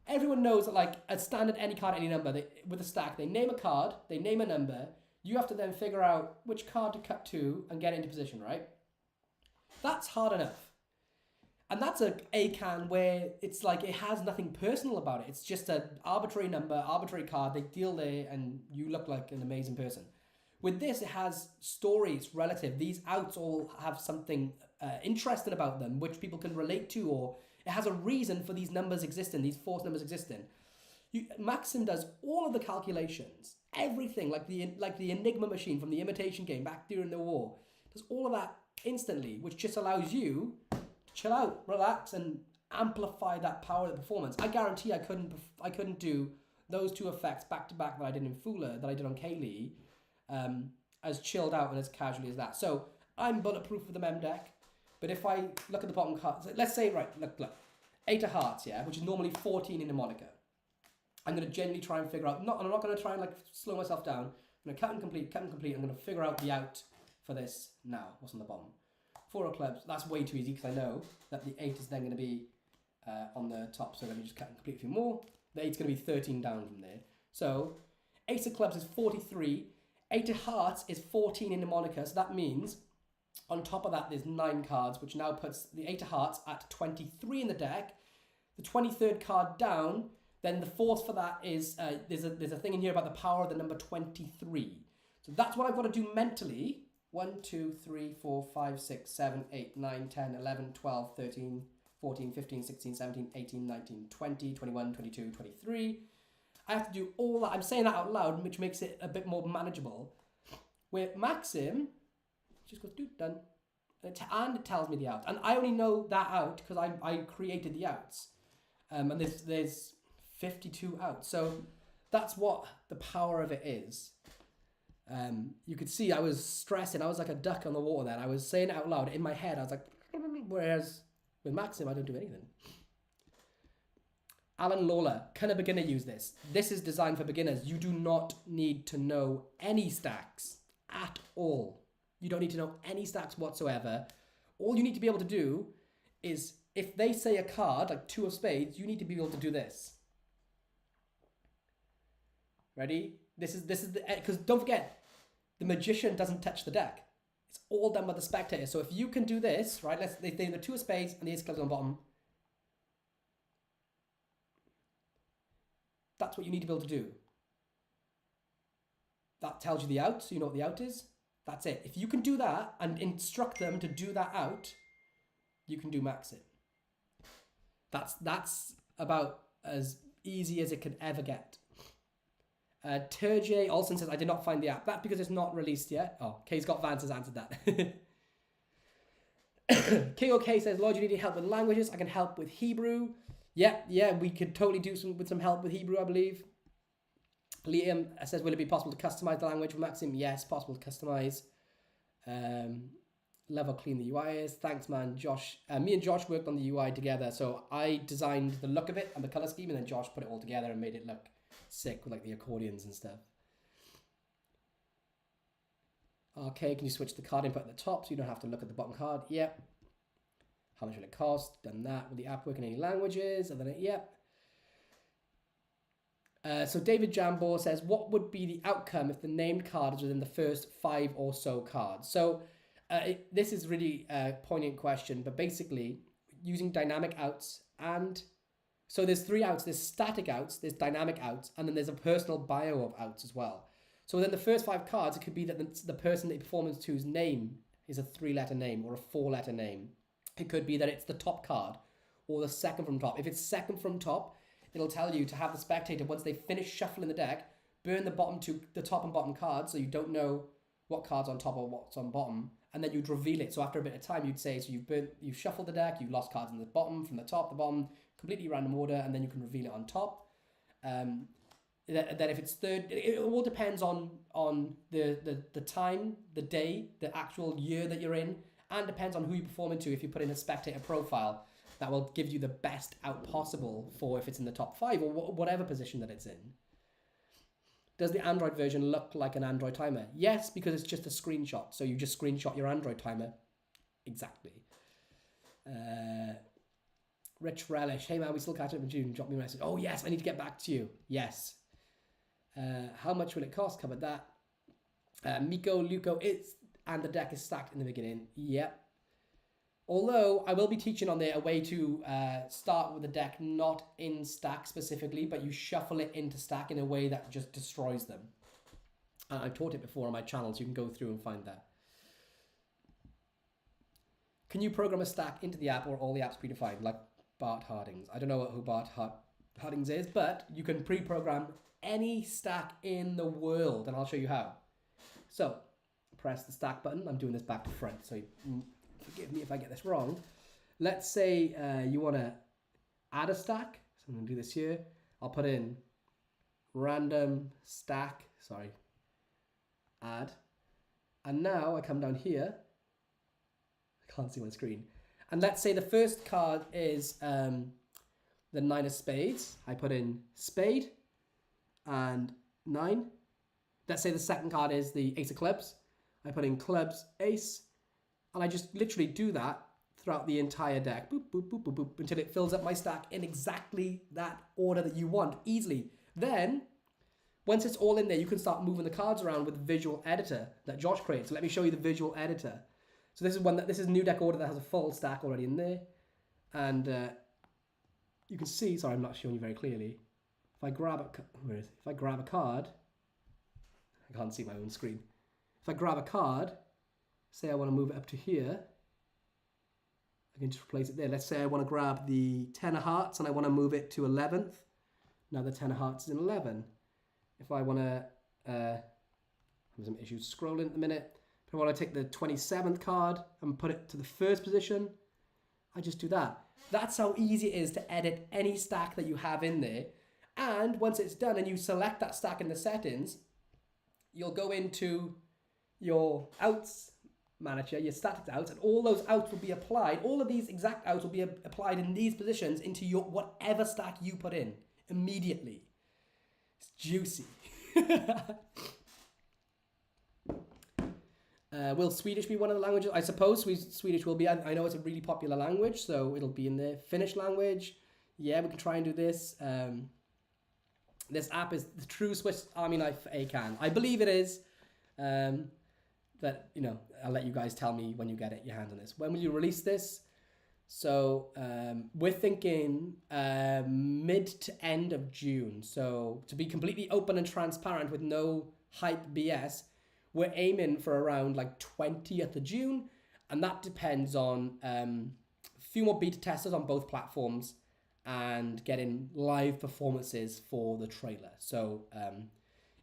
everyone knows that like a standard any card, any number, with a stack, they name a card, they name a number. You have to then figure out which card to cut to and get it into position, right? That's hard enough. And that's a can where it's like it has nothing personal about it. It's just an arbitrary number, arbitrary card. They deal there and you look like an amazing person. With this, it has stories relative. These outs all have something interesting about them, which people can relate to, or it has a reason for these numbers existing, these force numbers existing. Maxim does all of the calculations, everything, like the Enigma machine from the Imitation Game back during the war, does all of that instantly, which just allows you to chill out, relax, and amplify that power of the performance. I guarantee I couldn't do those two effects back to back that I did in Fuller, that I did on Kaylee, as chilled out and as casually as that. So I'm bulletproof with the mem deck, but if I look at the bottom cards, let's say, right, look, 8 of hearts, yeah, which is normally 14 in a moniker. I'm going to genuinely try and figure out, I'm not going to try and like slow myself down. I'm going to cut and complete. I'm going to figure out the out for this now. What's on the bottom? 4 of clubs. That's way too easy because I know that the 8 is then going to be on the top. So let me just cut and complete a few more. The 8's going to be 13 down from there. So Ace of clubs is 43. 8 of hearts is 14 in the moniker. So that means on top of that, there's 9 cards, which now puts the 8 of hearts at 23 in the deck. The 23rd card down. Then the force for that is, there's a thing in here about the power of the number 23. So that's what I've got to do mentally. 1, 2, 3, 4, 5, 6, 7, 8, 9, 10, 11, 12, 13, 14, 15, 16, 17, 18, 19, 20, 21, 22, 23. I have to do all that. I'm saying that out loud, which makes it a bit more manageable. With Maxim, just goes, dude, done. And it tells me the out. And I only know that out because I created the outs. And there's 52 outs. So that's what the power of it is. You could see I was stressing. I was like a duck on the water then. I was saying it out loud. In my head, I was like, whereas with Maxim, I don't do anything. Alan Lawler, can a beginner use this? This is designed for beginners. You do not need to know any stacks at all. You don't need to know any stacks whatsoever. All you need to be able to do is, if they say a card, like 2 of spades, you need to be able to do this. Ready? This is the, because don't forget, the magician doesn't touch the deck. It's all done by the spectator. So if you can do this, right? They the 2 of spades and the ace of clubs on the bottom. That's what you need to be able to do. That tells you the out, so you know what the out is. That's it. If you can do that and instruct them to do that out, you can do Maxim. That's about as easy as it could ever get. Turjay Olsen says, I did not find the app. That's because it's not released yet. Oh, K's got Vance has answered that. KOK says, Lloyd, you need help with languages. I can help with Hebrew. Yeah, we could totally do some help with Hebrew, I believe. Liam says, will it be possible to customize the language for Maxim? Yes, possible to customize. Love how clean the UI is. Thanks, man. Josh. Me and Josh worked on the UI together. So I designed the look of it and the color scheme, and then Josh put it all together and made it look sick with like the accordions and stuff. Okay, can you switch the card input at the top so you don't have to look at the bottom card? Yep. How much will it cost? Done that. Will the app work in any languages? And then yep. So David Jambor says, what would be the outcome if the named card is within the first 5 or so cards? So this is really a poignant question, but basically using dynamic outs and... So there's 3 outs. There's static outs, there's dynamic outs, and then there's a personal bio of outs as well. So within the first 5 cards, it could be that the person that you perform to's name is a 3-letter name or a 4-letter name. It could be that it's the top card or the second from top. If it's second from top, it'll tell you to have the spectator, once they finish shuffling the deck, burn the top and bottom cards so you don't know what card's on top or what's on bottom, and then you'd reveal it. So after a bit of time, you'd say, so you've shuffled the deck, you've lost cards in the bottom, from the top, the bottom, completely random order, and then you can reveal it on top. Then if it's third, it all depends on the time, the day, the actual year that you're in, and depends on who you're performing to. If you put in a spectator profile, that will give you the best out possible for if it's in the top 5 or whatever position that it's in. Does the Android version look like an Android timer? Yes, because it's just a screenshot. So you just screenshot your Android timer. Exactly. Rich Relish. Hey man, we still catch up in June. Drop me a message. Oh yes, I need to get back to you. Yes. How much will it cost? Covered that. Miko Luco and the deck is stacked in the beginning. Yep. Although I will be teaching on there a way to start with the deck not in stack specifically, but you shuffle it into stack in a way that just destroys them. I've taught it before on my channel, so you can go through and find that. Can you program a stack into the app, or all the apps predefined, like Bart Harding's? I don't know who Bart Harding's is, but you can pre-program any stack in the world, and I'll show you how. So press the stack button. I'm doing this back to front, so forgive me if I get this wrong. Let's say you want to add a stack. So I'm going to do this here. I'll put in random stack, add. And now I come down here. I can't see my screen. And let's say the first card is the 9 of spades. I put in spade and 9. Let's say the second card is the ace of clubs. I put in clubs, ace. And I just literally do that throughout the entire deck. Boop, boop, boop, boop, boop, until it fills up my stack in exactly that order that you want, easily. Then, once it's all in there, you can start moving the cards around with the visual editor that Josh creates. So let me show you the visual editor. So this is new deck order that has a full stack already in there. And you can see, sorry, I'm not showing you very clearly. If I grab a card, I can't see my own screen. If I grab a card, say I want to move it up to here, I can just replace it there. Let's say I want to grab the 10 of hearts and I want to move it to 11th. Now the 10 of hearts is in 11. If I want to, have some issues scrolling at the minute. If I want to take the 27th card and put it to the first position, I just do that. That's how easy it is to edit any stack that you have in there. And once it's done and you select that stack in the settings, you'll go into your outs manager, your static outs, and all those outs will be applied. All of these exact outs will be applied in these positions into your whatever stack you put in immediately. It's juicy. Will Swedish be one of the languages? I suppose Swedish will be. I know it's a really popular language, so it'll be in there. Finnish language. Yeah, we can try and do this. This app is the true Swiss Army knife for ACAN. I believe it is. But, I'll let you guys tell me when you get your hands on this. When will you release this? So we're thinking mid to end of June. So to be completely open and transparent with no hype BS, we're aiming for around like 20th of June. And that depends on a few more beta testers on both platforms and getting live performances for the trailer. So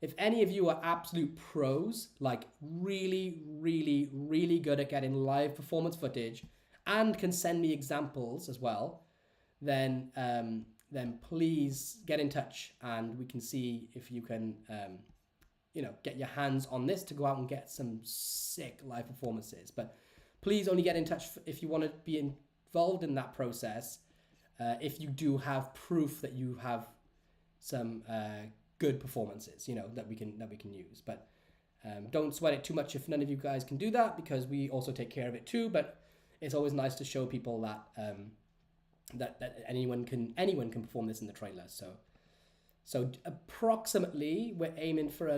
if any of you are absolute pros, like really, really, really good at getting live performance footage and can send me examples as well, then please get in touch and we can see if you can, get your hands on this to go out and get some sick live performances. But please only get in touch if you want to be involved in that process. If you do have proof that you have some good performances, that we can use. But don't sweat it too much if none of you guys can do that, because we also take care of it too. But it's always nice to show people that that anyone can perform this in the trailer. So approximately we're aiming for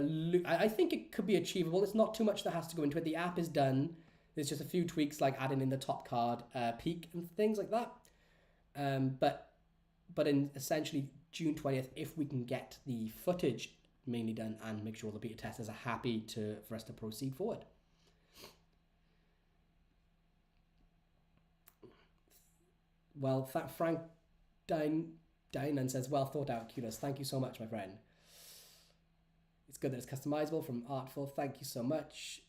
I think it could be achievable. It's not too much that has to go into it. The app is done. There's just a few tweaks like adding in the top card peak and things like that. But in essentially June 20th, if we can get the footage mainly done and make sure the beta testers are happy for us to proceed forward. Well, Frank Dinan says, well thought out, Kudos. Thank you so much, my friend. It's good that it's customizable from Artful. Thank you so much.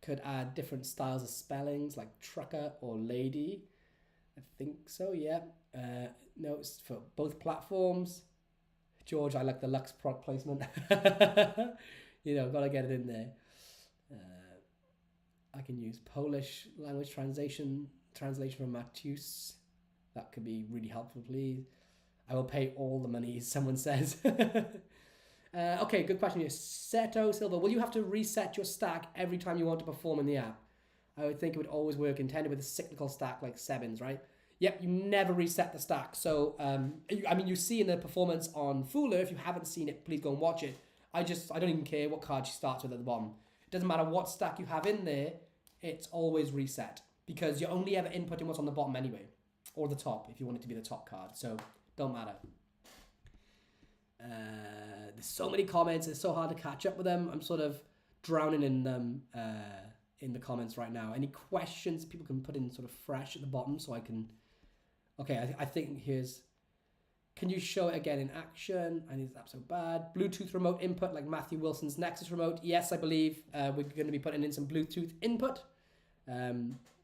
Could add different styles of spellings like trucker or lady. I think so, yeah. No, it's for both platforms. George, I like the Lux product placement. Gotta get it in there. I can use Polish language translation from Matheus. That could be really helpful, please. I will pay all the money, someone says. Okay, good question here. Seto Silva, will you have to reset your stack every time you want to perform in the app? I would think it would always work intended with a cyclical stack like Sebins, right? Yep, you never reset the stack. So, you see in the performance on Fuller, if you haven't seen it, please go and watch it. I don't even care what card she starts with at the bottom. It doesn't matter what stack you have in there, it's always reset. Because you're only ever inputting what's on the bottom anyway. Or the top, if you want it to be the top card. So, don't matter. There's so many comments, it's so hard to catch up with them. I'm sort of drowning in them in the comments right now. Any questions people can put in sort of fresh at the bottom so I can... Okay, I think here's... Can you show it again in action? I think that's so bad. Bluetooth remote input like Matthew Wilson's Nexus remote. Yes, I believe we're going to be putting in some Bluetooth input.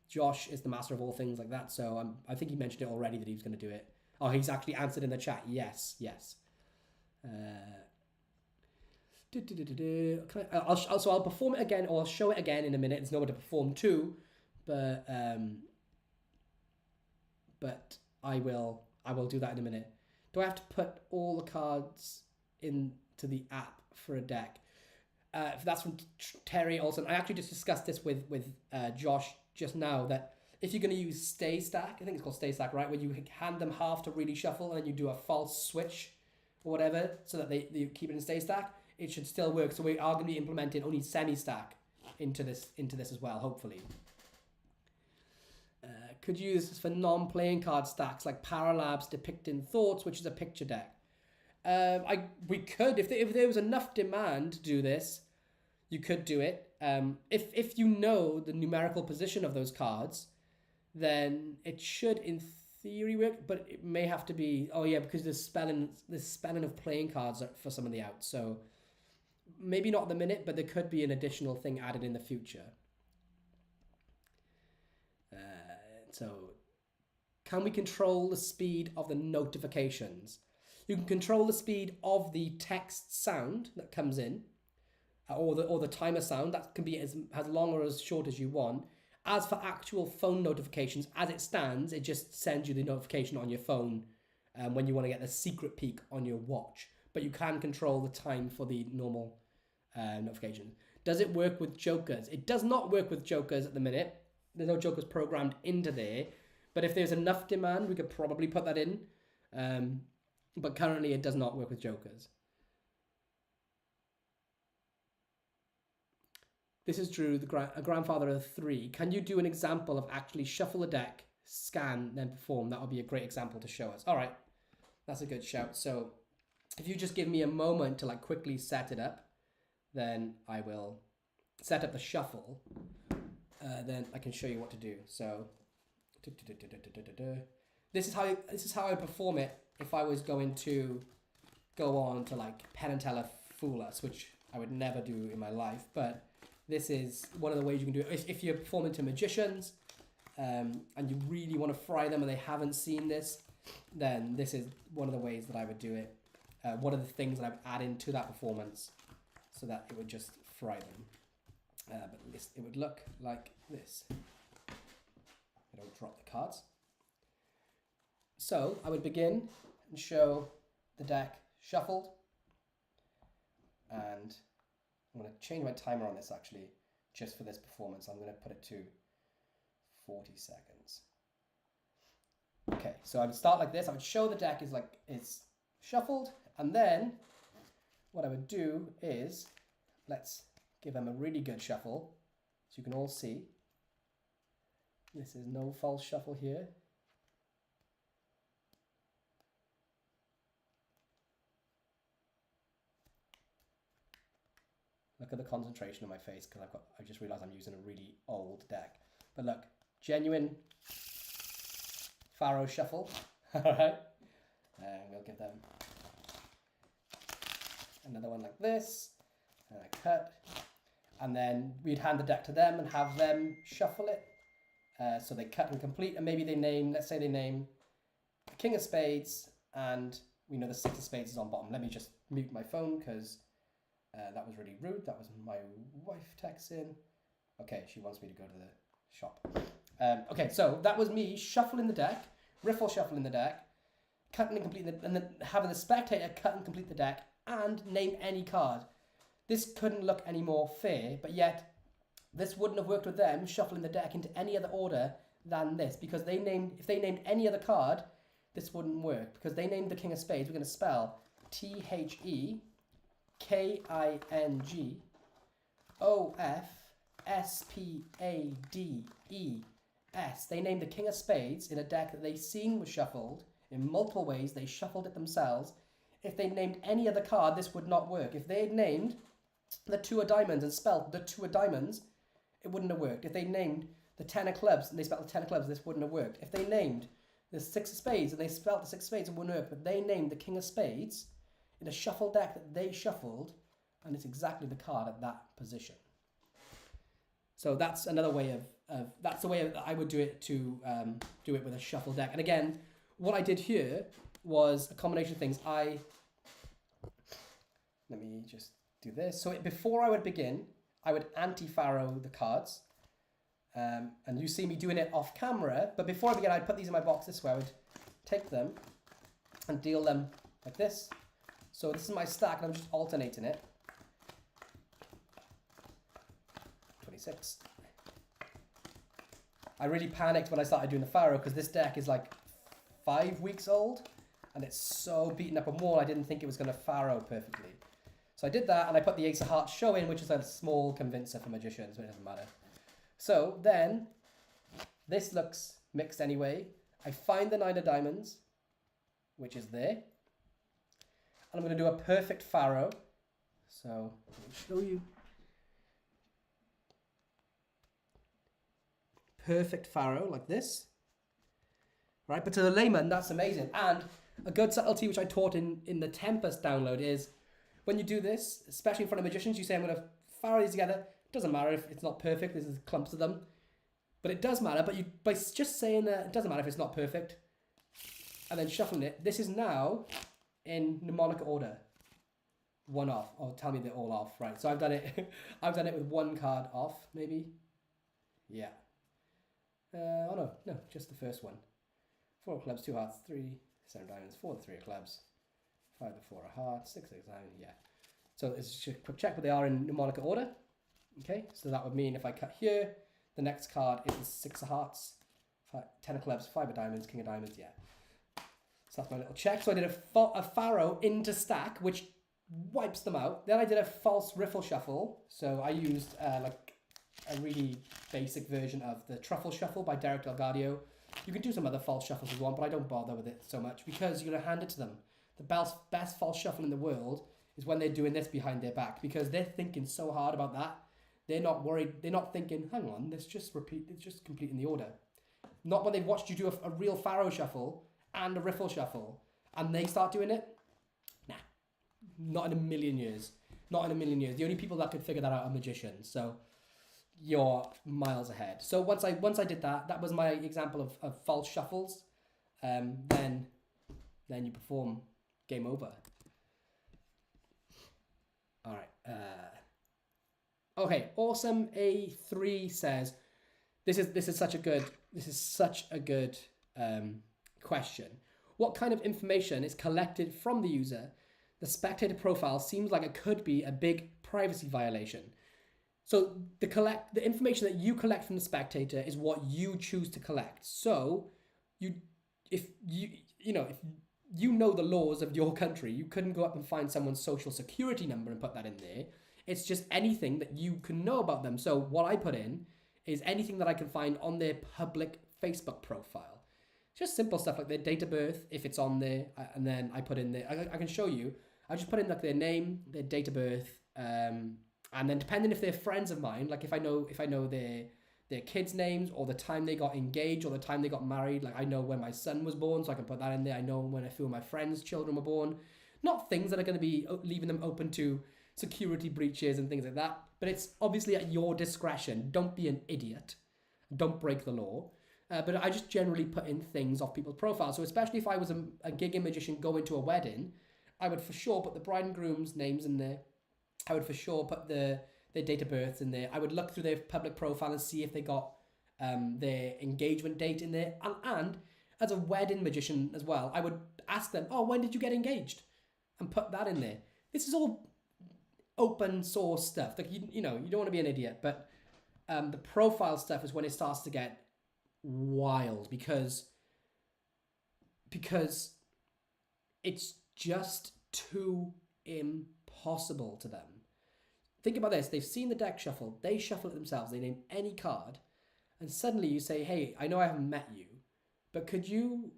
Josh is the master of all things like that, so I think he mentioned it already that he was going to do it. Oh, he's actually answered in the chat. Yes. I'll perform it again, or I'll show it again in a minute. There's nowhere to perform to, but I will do that in a minute. Do I have to put all the cards into the app for a deck? That's from Terry Olsen. I actually just discussed this with Josh just now, that if you're going to use Stay Stack, I think it's called Stay Stack, right? Where you hand them half to really shuffle and then you do a false switch or whatever so that they keep it in Stay Stack, it should still work. So we are going to be implementing only semi-stack into this as well, hopefully. Could use this for non-playing card stacks like Paralabs Depicting Thoughts, which is a picture deck. We could, if there was enough demand to do this, you could do it. If you know the numerical position of those cards, then it should, in theory, work. But it may have to be because there's spelling of playing cards for some of the outs. So maybe not at the minute, but there could be an additional thing added in the future. So, can we control the speed of the notifications? You can control the speed of the text sound that comes in, or the timer sound. That can be as long or as short as you want. As for actual phone notifications, as it stands, it just sends you the notification on your phone when you want to get the secret peek on your watch. But you can control the time for the normal notification. Does it work with jokers? It does not work with jokers at the minute. There's no jokers programmed into there. But if there's enough demand, we could probably put that in. But currently it does not work with jokers. This is Drew, a grandfather of 3. Can you do an example of actually shuffle a deck, scan, then perform? That would be a great example to show us. All right, that's a good shout. So if you just give me a moment to quickly set it up, then I will set up the shuffle. Then I can show you what to do. So This is how I perform it if I was going to go on to like Penn and Teller Fool Us, which I would never do in my life. But this is one of the ways you can do it. If you're performing to magicians and you really want to fry them and they haven't seen this, then this is one of the ways that I would do it. One of the things that I would add into that performance so that it would just fry them. But it would look like this. I don't drop the cards. So I would begin and show the deck shuffled. And I'm going to change my timer on this actually, just for this performance. I'm going to put it to 40 seconds. Okay, so I would start like this. I would show the deck is shuffled, and then what I would do is, let's give them a really good shuffle, so you can all see. This is no false shuffle here. Look at the concentration on my face, because I just realized I'm using a really old deck. But look, genuine Pharaoh shuffle. All right, and we'll give them another one like this, and I cut, and then we'd hand the deck to them and have them shuffle it. So they cut and complete, and maybe they name, let's say they name the King of Spades, and we know the Six of Spades is on bottom. Let me just mute my phone because that was really rude. That was my wife texting. Okay, she wants me to go to the shop. Okay, so that was me shuffling the deck, riffle shuffling the deck, cutting and completing and then having the spectator cut and complete the deck and name any card. This couldn't look any more fair, but yet this wouldn't have worked with them shuffling the deck into any other order than this, because if they named any other card, this wouldn't work, because they named the King of Spades. We're going to spell THEKINGOFSPADES. They named the King of Spades in a deck that they seen was shuffled in multiple ways. They shuffled it themselves. If they named any other card, this would not work. If they had named the Two of Diamonds and spelled the Two of Diamonds, it wouldn't have worked. If they named the Ten of Clubs and they spelled the Ten of Clubs, this wouldn't have worked. If they named the Six of Spades and they spelled the Six of Spades, it wouldn't work. But they named the King of Spades in a shuffle deck that they shuffled, and it's exactly the card at that position. So that's another way of that's the way that I would do it to do it with a shuffle deck. And again, what I did here was a combination of things. Let me just do this. So before I would begin, I would anti-Pharaoh the cards. And you see me doing it off camera, but before I begin, I'd put these in my box this way. I would take them and deal them like this. So this is my stack, and I'm just alternating it. 26. I really panicked when I started doing the Pharaoh, because this deck is like 5 weeks old, and it's so beaten up and worn, I didn't think it was going to Pharaoh perfectly. So I did that, and I put the Ace of Hearts show in, which is a small convincer for magicians, but it doesn't matter. So then, this looks mixed anyway. I find the Nine of Diamonds, which is there. And I'm going to do a perfect Pharaoh. So, let me show you. Perfect Pharaoh, like this. Right, but to the layman, that's amazing. And a good subtlety, which I taught in the Tempest download, is when you do this, especially in front of magicians, you say, I'm going to Pharaoh these together. Doesn't matter if it's not perfect, there's clumps of them. But it does matter, but by just saying that, it doesn't matter if it's not perfect, and then shuffling it, this is now in mnemonic order. One off. Oh, tell me they're all off. Right, so I've done it I've done it with one card off, maybe. Yeah. Oh no, just the first one. 4 of clubs, 2 hearts, 3, 7 of diamonds, 4 of 3 of clubs, 5 of 4 of hearts, 6 of diamonds, yeah. So it's just a quick check, but they are in mnemonic order. Okay, so that would mean if I cut here, the next card is the 6 of hearts, 10 of clubs, 5 of diamonds, king of diamonds, yeah. So that's my little check. So I did a Pharaoh into stack, which wipes them out. Then I did a false riffle shuffle. So I used like a really basic version of the Truffle Shuffle by Derek Delgadio. You can do some other false shuffles if you want, but I don't bother with it so much because you're going to hand it to them. The best false shuffle in the world is when they're doing this behind their back, because they're thinking so hard about that. They're not worried. They're not thinking, hang on, let's just repeat. It's just completing the order. Not when they've watched you do a real Pharaoh shuffle and a riffle shuffle, and they start doing it. Nah, not in a million years. Not in a million years. The only people that could figure that out are magicians. So you're miles ahead. So once I did that, that was my example of false shuffles. Then you perform. Game over. All right. Okay. Awesome. A3 says, this is such a good question. What kind of information is collected from the user? The spectator profile seems like it could be a big privacy violation. So the information that you collect from the spectator is what you choose to collect. So if you know the laws of your country, you couldn't go up and find someone's social security number and put that in there. It's just anything that you can know about them. So what I put in is anything that I can find on their public Facebook profile. Just simple stuff like their date of birth, if it's on there, and then I put in there. I can show you. I just put in like their name, their date of birth, and then depending if they're friends of mine, like if I know their kids' names or the time they got engaged or the time they got married, like I know when my son was born, so I can put that in there. I know when a few of my friends' children were born. Not things that are going to be leaving them open to security breaches and things like that, but it's obviously at your discretion. Don't be an idiot. Don't break the law. But I just generally put in things off people's profiles. So especially if I was a gigging magician going to a wedding, I would for sure put the bride and groom's names in there. I would for sure put their date of birth in there. I would look through their public profile and see if they got their engagement date in there. And as a wedding magician as well, I would ask them, oh, when did you get engaged? And put that in there. This is all open source stuff. Like you don't want to be an idiot, but the profile stuff is when it starts to get wild because it's just too impossible to them. Think about this. They've seen the deck shuffle. They shuffle it themselves. They name any card. And suddenly you say, hey, I know I haven't met you, but could you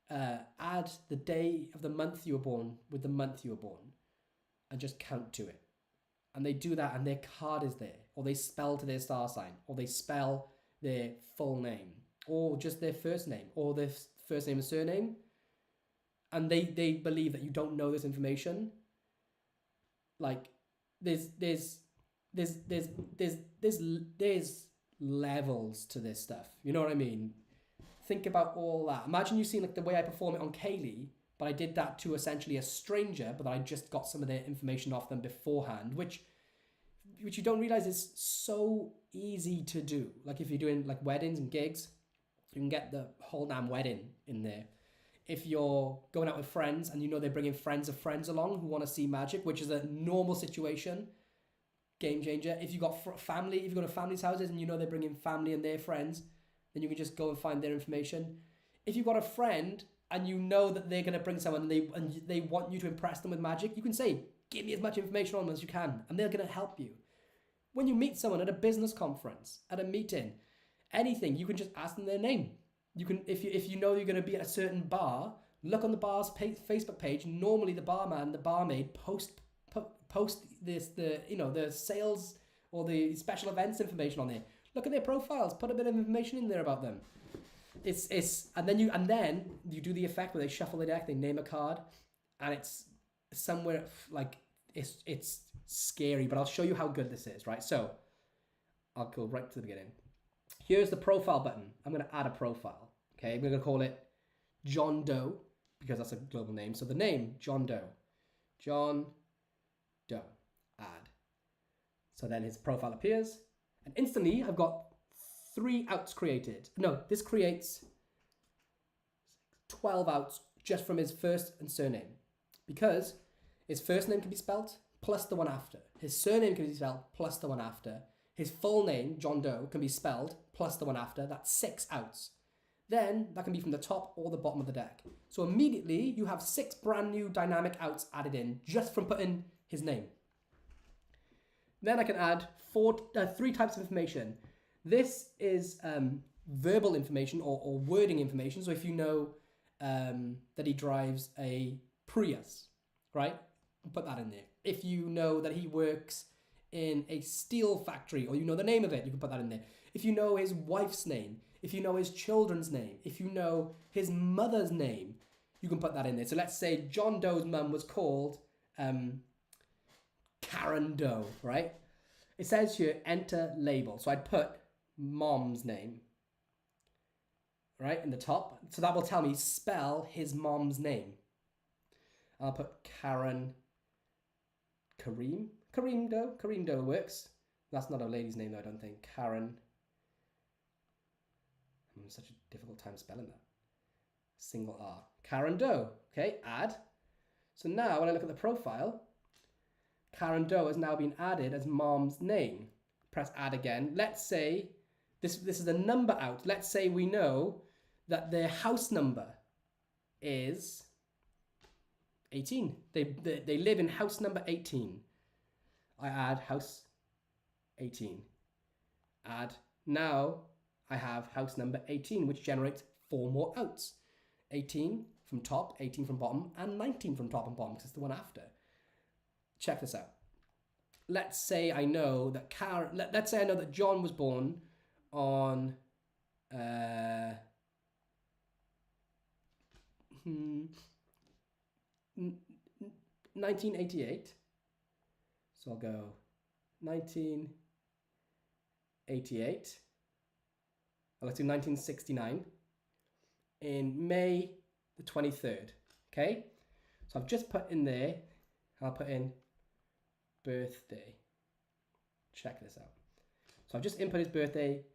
add the day of the month you were born with the month you were born and just count to it? And they do that and their card is there. Or they spell to their star sign. Or they spell their full name. Or just their first name. Or their first name and surname. And they believe that you don't know this information. Like, there's levels to this stuff. You know what I mean? Think about all that. Imagine you seeing like the way I perform it on Kaylee, but I did that to essentially a stranger, but I just got some of their information off them beforehand, which you don't realize is so easy to do. Like if you're doing like weddings and gigs, you can get the whole damn wedding in there. If you're going out with friends and you know they're bringing friends of friends along who want to see magic, which is a normal situation, game changer. If you got family, if you go to families' houses and you know they're bringing family and their friends, then you can just go and find their information. If you've got a friend and you know that they're going to bring someone and they want you to impress them with magic, you can say, give me as much information on them as you can, and they're going to help you. When you meet someone at a business conference, at a meeting, anything, you can just ask them their name. You can, if you know you're going to be at a certain bar, look on the bar's Facebook page. Normally, the barman, the barmaid post the sales or the special events information on there. Look at their profiles. Put a bit of information in there about them. And then you do the effect where they shuffle the deck, they name a card, and it's somewhere like it's scary. But I'll show you how good this is. Right, so I'll go right to the beginning. Here's the profile button. I'm going to add a profile. Okay, we're going to call it John Doe because that's a global name. So the name, John Doe. John Doe. Add. So then his profile appears. And instantly, I've got 3 outs created. No, this creates 12 outs just from his first and surname. Because his first name can be spelt plus the one after. His surname can be spelled plus the one after. His full name, John Doe, can be spelled plus the one after. That's 6 outs. Then that can be from the top or the bottom of the deck. So immediately you have 6 brand new dynamic outs added in just from putting his name. Then I can add 3 types of information. This is verbal information or wording information. So if you know that he drives a Prius, right? Put that in there. If you know that he works in a steel factory or you know the name of it, you can put that in there. If you know his wife's name, if you know his children's name, if you know his mother's name, you can put that in there. So let's say John Doe's mum was called Karen Doe, right? It says here, enter label. So I'd put mom's name, right, in the top. So that will tell me spell his mom's name. I'll put Kareem Doe works. That's not a lady's name though, I don't think. Karen. I'm having such a difficult time spelling that. Single R. Karen Doe. Okay, add. So now when I look at the profile, Karen Doe has now been added as mom's name. Press add again. Let's say this is a number out. Let's say we know that their house number is 18. They live in house number 18. I add house 18. Add. Now I have house number 18, which generates 4 more outs. 18 from top, 18 from bottom, and 19 from top and bottom, because it's the one after. Check this out. Let's say I know that let's say I know that John was born on 1988. So I'll go 1988. Let's do 1969 in May the 23rd. Okay, so I've just put in there, I'll put in birthday. Check this out. So I've just input his birthday,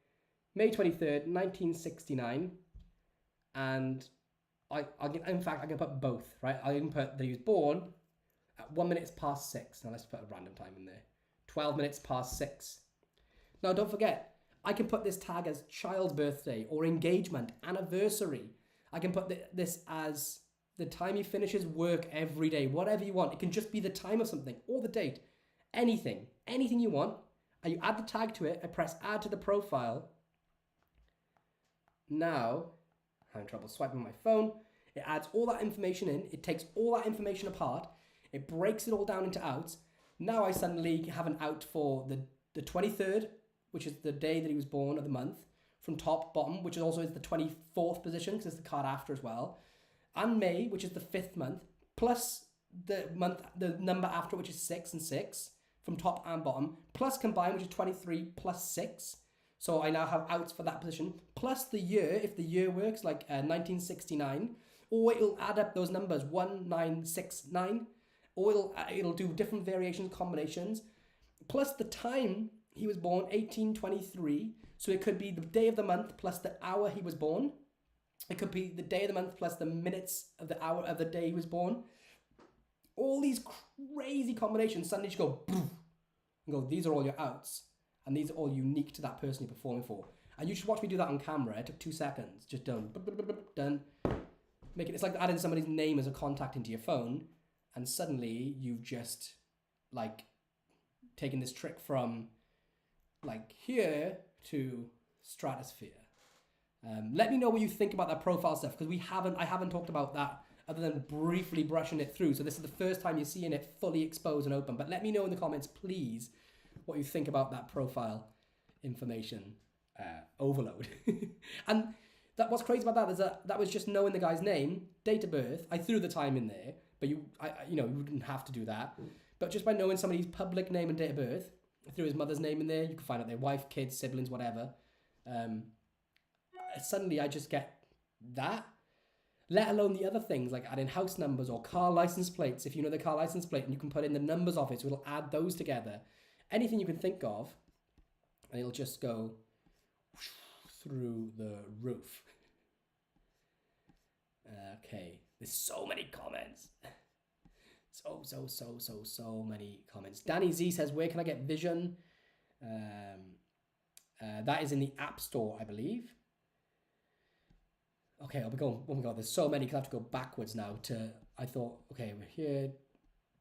May 23rd, 1969, and in fact I can put both, right? I can put that he was born at 1 minute past 6. Now let's put a random time in there. 12 minutes past 6. Now don't forget, I can put this tag as child's birthday or engagement, anniversary. I can put this as the time he finishes work every day, whatever you want. It can just be the time of something or the date, anything you want. And you add the tag to it. I press add to the profile. Now, I'm having trouble swiping my phone. It adds all that information in. It takes all that information apart. It breaks it all down into outs. Now I suddenly have an out for the 23rd, which is the day that he was born of the month, from top, bottom, which is also the 24th position, because it's the card after as well, and May, which is the 5th month, plus the number after, which is 6 and 6, from top and bottom, plus combined, which is 23 plus 6. So I now have outs for that position, plus the year, if the year works, like 1969, or it'll add up those numbers, 1969, or it'll do different variations, combinations, plus the time he was born, 1823. So it could be the day of the month plus the hour he was born. It could be the day of the month plus the minutes of the hour of the day he was born. All these crazy combinations suddenly just go and go, these are all your outs. And these are all unique to that person you're performing for. And you should watch me do that on camera. It took 2 seconds. Just done. Done. It's like adding somebody's name as a contact into your phone. And suddenly you've just like taken this trick from like here to stratosphere. Let me know what you think about that profile stuff, because I haven't talked about that other than briefly brushing it through. So this is the first time you're seeing it fully exposed and open. But let me know in the comments, please, what you think about that profile information overload. And what's crazy about that is that was just knowing the guy's name, date of birth. I threw the time in there, but you wouldn't have to do that. But just by knowing somebody's public name and date of birth, I threw his mother's name in there. You can find out their wife, kids, siblings, whatever. Suddenly I just get that, let alone the other things like adding house numbers or car license plates. If you know the car license plate and you can put in the numbers of it, so it'll add those together. Anything you can think of, and it'll just go through the roof. Okay, there's so many comments. So many comments. Danny Z says, where can I get Vision? That is in the App Store, I believe. Okay, I'll be going. Oh my God, there's so many. I have to go backwards now to. I thought, okay, we're here.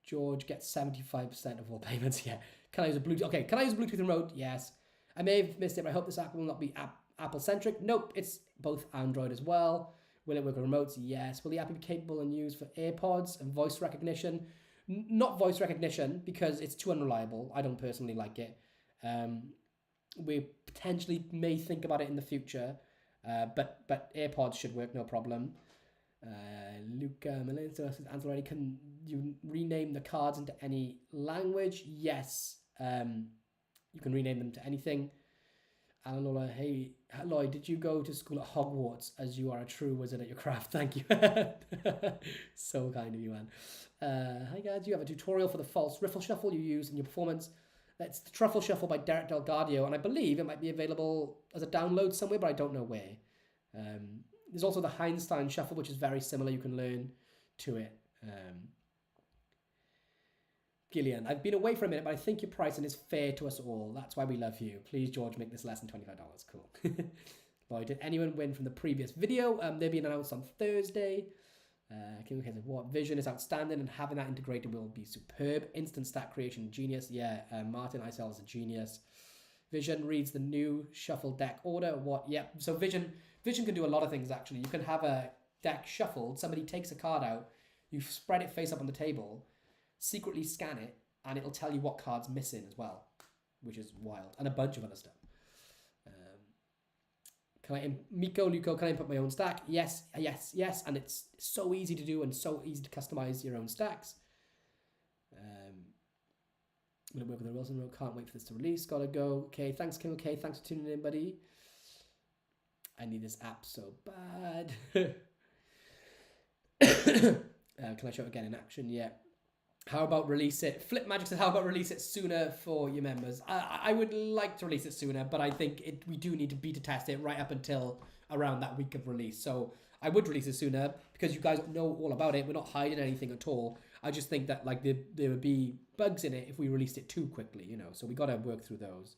George gets 75% of all payments. Yeah. Can I use a Bluetooth? Okay, can I use a Bluetooth remote? Yes. I may have missed it, but I hope this app will not be Apple centric. Nope, it's both Android as well. Will it work on remotes? Yes. Will the app be capable and used for AirPods and voice recognition? Not voice recognition, because it's too unreliable. I don't personally like it. We potentially may think about it in the future. But AirPods should work no problem. Luca Melinda says, Anthony, can you rename the cards into any language? Yes. You can rename them to anything. Alan Lola, hey, Lloyd, did you go to school at Hogwarts as you are a true wizard at your craft? Thank you. So kind of you, man. Hi, guys. You have a tutorial for the false riffle shuffle you use in your performance. That's the Truffle Shuffle by Derek Delgadio, and I believe it might be available as a download somewhere, but I don't know where. There's also the Heinstein Shuffle, which is very similar. You can learn to it. Gillian, I've been away for a minute, but I think your pricing is fair to us all. That's why we love you. Please, George, make this less than $25. Cool. Lloyd, did anyone win from the previous video? They're being announced on Thursday. What vision is outstanding, and having that integrated will be superb. Instant stat creation, genius. Yeah, Martin Isel is a genius. Vision reads the new shuffle deck order. What? Yeah. So Vision can do a lot of things, actually. You can have a deck shuffled. Somebody takes a card out. You spread it face up on the table, secretly scan it, and it'll tell you what card's missing as well, which is wild. And a bunch of other stuff. Miko, Luco, can I input my own stack? Yes. And it's so easy to do and so easy to customize your own stacks. I'm going to work with the Wilson Road. Can't wait for this to release. Gotta go. Okay, thanks, Kim. Okay, thanks for tuning in, buddy. I need this app so bad. Can I show it again in action? Yeah. How about release it? Flip Magic says, how about release it sooner for your members? I would like to release it sooner, but I think we do need to beta test it right up until around that week of release. So I would release it sooner because you guys know all about it. We're not hiding anything at all. I just think that like there would be bugs in it if we released it too quickly, you know. So we got to work through those.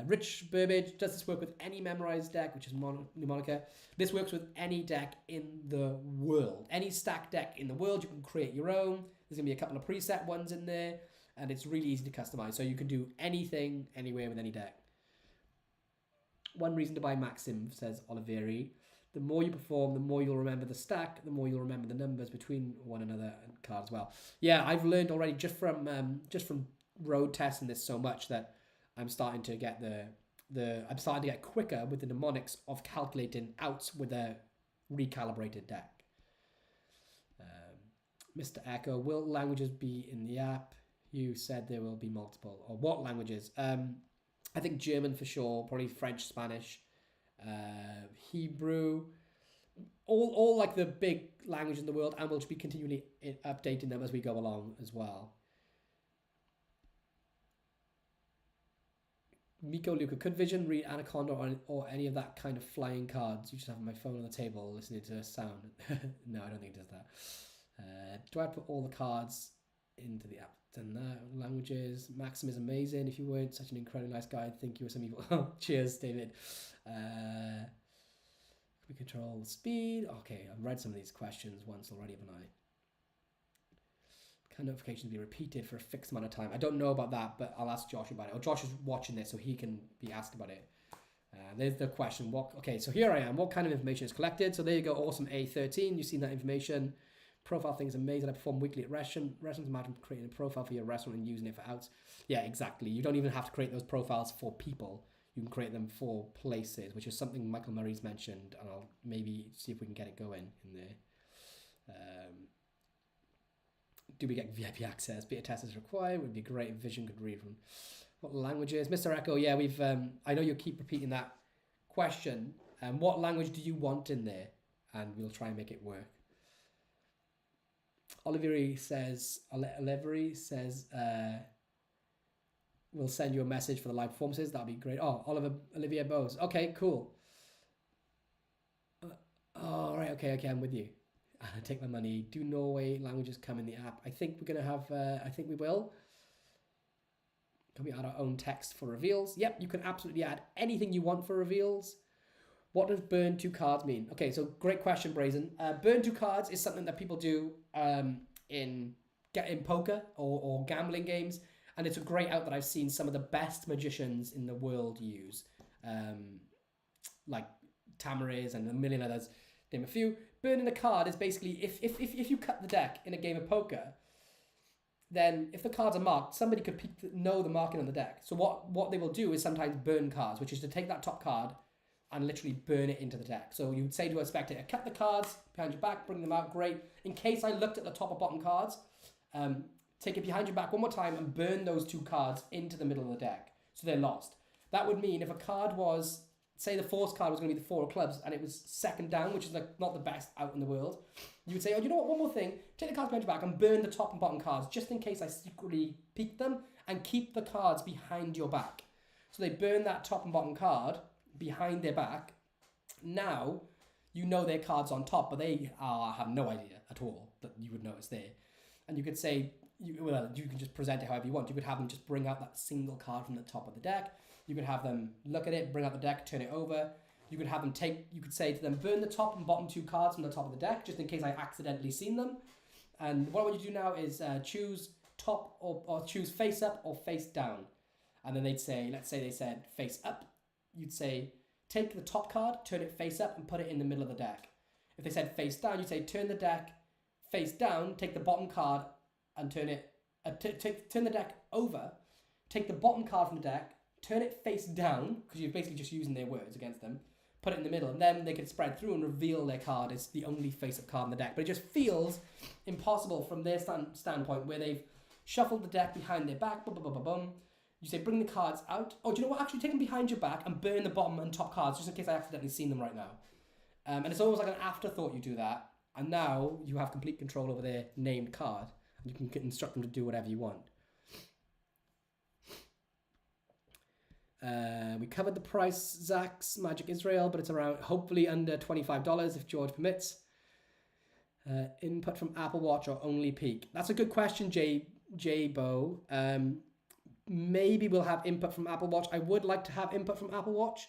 Rich Burbage, does this work with any memorized deck, which is mnemoniker? This works with any deck in the world. Any stack deck in the world, you can create your own. There's going to be a couple of preset ones in there, and it's really easy to customize. So you can do anything, anywhere with any deck. One reason to buy Maxim, says Oliveri. The more you perform, the more you'll remember the stack, the more you'll remember the numbers between one another and cards as well. Yeah, I've learned already just from road testing this so much that I'm starting to get I'm starting to get quicker with the mnemonics of calculating outs with a recalibrated deck. Mr. Echo, will languages be in the app? You said there will be multiple. Or what languages? I think German for sure, probably French, Spanish, Hebrew, all like the big languages in the world, and we'll be continually updating them as we go along as well. Miko Luca, could Vision read Anaconda or any of that kind of flying cards? You just have my phone on the table listening to sound. No, I don't think it does that. Do I put all the cards into the app? And languages. Maxim is amazing. If you weren't such an incredibly nice guy, I'd think you were some evil. Oh, cheers, David. We control speed. Okay, I've read some of these questions once already, haven't I? Can notifications be repeated for a fixed amount of time? I don't know about that, but I'll ask Josh about it. Or Josh is watching this, so he can be asked about it. There's the question. Okay, so here I am. What kind of information is collected? So there you go. Awesome A13. You've seen that information. Profile thing is amazing. I perform weekly at restaurants. Imagine creating a profile for your restaurant and using it for outs. Yeah, exactly. You don't even have to create those profiles for people. You can create them for places, which is something Michael Murray's mentioned, and I'll maybe see if we can get it going in there. Do we get VIP access? Beta test is required. Would be great if Vision could read from what languages. Mr. Echo, yeah, we've. I know you keep repeating that question. What language do you want in there? And we'll try and make it work. Oliveri says, we'll send you a message for the live performances. That'll be great. Oh, Olivia Bose. Okay, cool. Right. Okay, I'm with you. Take my money. Do Norway languages come in the app? I think we're going to have, I think we will. Can we add our own text for reveals? Yep, you can absolutely add anything you want for reveals. What does burn 2 cards mean? Okay, so great question, Brazen. Burn 2 cards is something that people do in poker or gambling games, and it's a great out that I've seen some of the best magicians in the world use, like Tamariz and a million others. Name a few. Burning a card is basically if you cut the deck in a game of poker, then if the cards are marked, somebody could know the marking on the deck. So what they will do is sometimes burn cards, which is to take that top card, and literally burn it into the deck. So you'd say to a spectator, cut the cards behind your back, bring them out, great. In case I looked at the top or bottom cards, take it behind your back one more time and burn those 2 cards into the middle of the deck. So they're lost. That would mean if a card was, say the force card was going to be the 4 of clubs and it was second down, which is like not the best out in the world, you would say, oh, you know what, one more thing, take the cards behind your back and burn the top and bottom cards just in case I secretly peek them, and keep the cards behind your back. So they burn that top and bottom card behind their back. Now you know their cards on top, but they have no idea at all that you would know it's there. And you could say, you can just present it however you want. You could have them just bring out that single card from the top of the deck. You could have them look at it, bring out the deck, turn it over. You could have them you could say to them, burn the top and bottom 2 cards from the top of the deck, just in case I accidentally seen them. And what I want you to do now is choose top or choose face up or face down. And then they'd say, let's say they said face up. You'd say, take the top card, turn it face up and put it in the middle of the deck. If they said face down, you'd say turn the deck face down, take the bottom card and turn it, turn the deck over, take the bottom card from the deck, turn it face down, because you're basically just using their words against them, put it in the middle, and then they could spread through and reveal their card as the only face-up card in the deck. But it just feels impossible from their standpoint, where they've shuffled the deck behind their back, boom, boom, boom, boom, boom. You say, bring the cards out. Oh, do you know what? Actually, take them behind your back and burn the bottom and top cards, just in case I accidentally seen them right now. And it's almost like an afterthought you do that, and now you have complete control over their named card, and you can instruct them to do whatever you want. We covered the price, Zach's Magic Israel, but it's around, hopefully under $25 if George permits. Input from Apple Watch or only peak? That's a good question, J Bo. Maybe we'll have input from Apple Watch. I would like to have input from Apple Watch,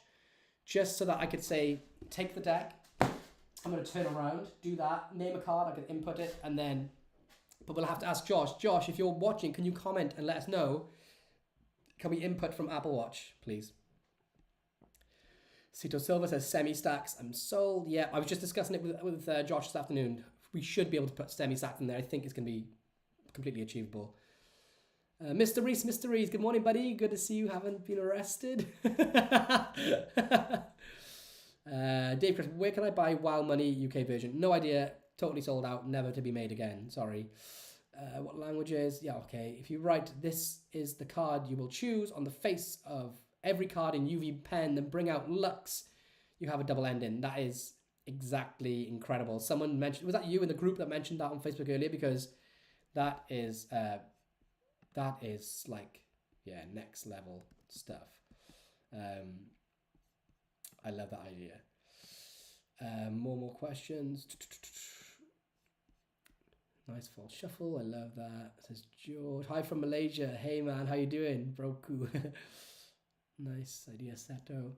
just so that I could say, take the deck, I'm going to turn around, do that, name a card, I can input it, and then, but we'll have to ask Josh. Josh, if you're watching, can you comment and let us know? Can we input from Apple Watch, please? Cito Silva says semi-stacks. I'm sold. Yeah, I was just discussing it with Josh this afternoon. We should be able to put semi-stacks in there. I think it's going to be completely achievable. Mr. Reese, good morning, buddy. Good to see you haven't been arrested. Dave Chris, where can I buy Wild Money UK version? No idea. Totally sold out. Never to be made again. Sorry. What languages? Yeah, okay. If you write, this is the card you will choose on the face of every card in UV pen, then bring out Lux, you have a double ending. That is exactly incredible. Someone mentioned, was that you in the group that mentioned that on Facebook earlier? Because that is like, yeah, next level stuff. I love that idea. More questions. Nice full shuffle. I love that. Says George. Hi from Malaysia. Hey man, how you doing? Broku. Nice idea, Seto.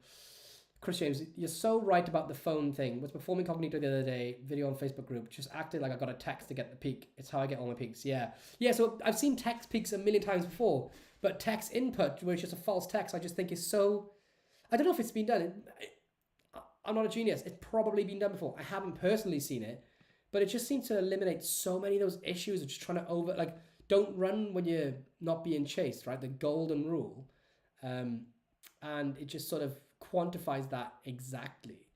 Chris James, you're so right about the phone thing. Was performing Cognito the other day, video on Facebook group, just acted like I got a text to get the peak. It's how I get all my peaks. Yeah. Yeah, so I've seen text peaks a million times before, but text input, where it's just a false text, I just think is so, I don't know if it's been done. I'm not a genius. It's probably been done before. I haven't personally seen it, but it just seems to eliminate so many of those issues of just trying to don't run when you're not being chased, right? The golden rule. And it just sort of quantifies that exactly.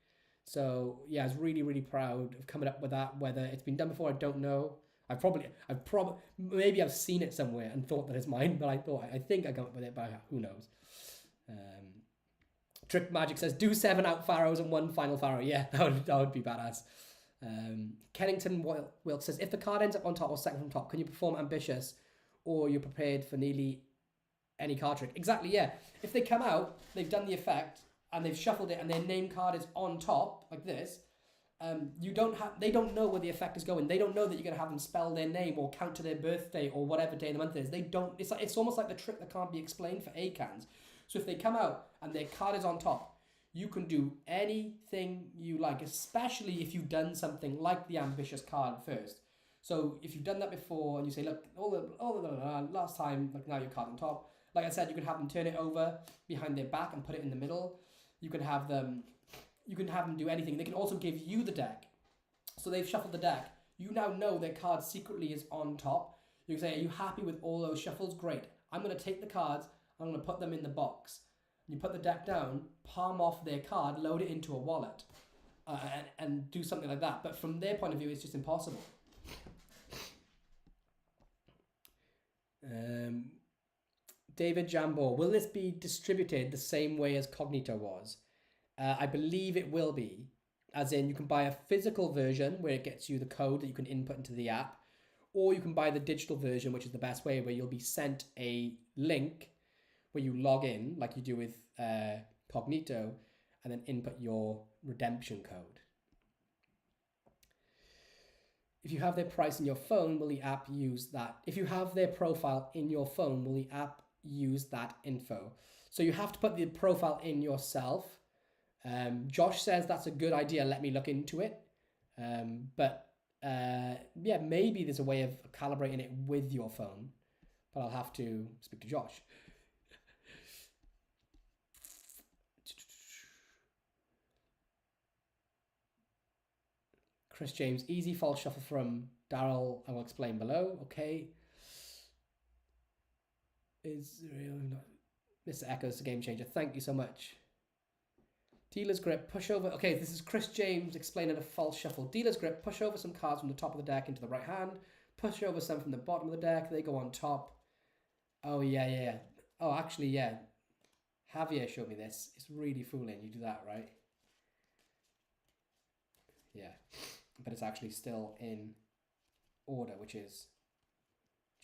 So yeah, I was really, really proud of coming up with that. Whether it's been done before, I don't know. Maybe I've seen it somewhere and thought that it's mine, but I think I come up with it, but who knows? Trick Magic says, do 7 out pharaohs and 1 final pharaoh. Yeah, that would be badass. Kennington Wilt says, if the card ends up on top or second from top, can you perform ambitious, or you're prepared for nearly any card trick? Exactly, yeah. If they come out, they've done the effect, and they've shuffled it, and their name card is on top, like this, they don't know where the effect is going. They don't know that you're going to have them spell their name or count to their birthday or whatever day of the month it is. They don't. It's almost like the trick that can't be explained for ACANs. So if they come out and their card is on top, you can do anything you like, especially if you've done something like the ambitious card first. So if you've done that before and you say, look, last time, like now your card on top. Like I said, you can have them turn it over behind their back and put it in the middle. You can have them do anything. They can also give you the deck. So they've shuffled the deck. You now know their card secretly is on top. You can say, are you happy with all those shuffles? Great. I'm going to take the cards. I'm going to put them in the box. You put the deck down, palm off their card, load it into a wallet, and do something like that. But from their point of view, it's just impossible. David Jambor, will this be distributed the same way as Cognito was? I believe it will be. As in, you can buy a physical version where it gets you the code that you can input into the app, or you can buy the digital version, which is the best way, where you'll be sent a link where you log in, like you do with Cognito, and then input your redemption code. If you have their price in your phone, will the app use that? If you have their profile in your phone, will the app use that info? So you have to put the profile in yourself. Josh says that's a good idea. Let me look into it. Yeah, maybe there's a way of calibrating it with your phone, but I'll have to speak to Josh. Chris James, easy false shuffle from Daryl. I will explain below. Okay. Mr. Echo's a game changer. Thank you so much. Dealer's grip, push over. Okay, this is Chris James explaining a false shuffle. Dealer's grip, push over some cards from the top of the deck into the right hand. Push over some from the bottom of the deck. They go on top. Oh, yeah. Oh, actually, yeah. Javier showed me this. It's really fooling. You do that, right? Yeah. But it's actually still in order, which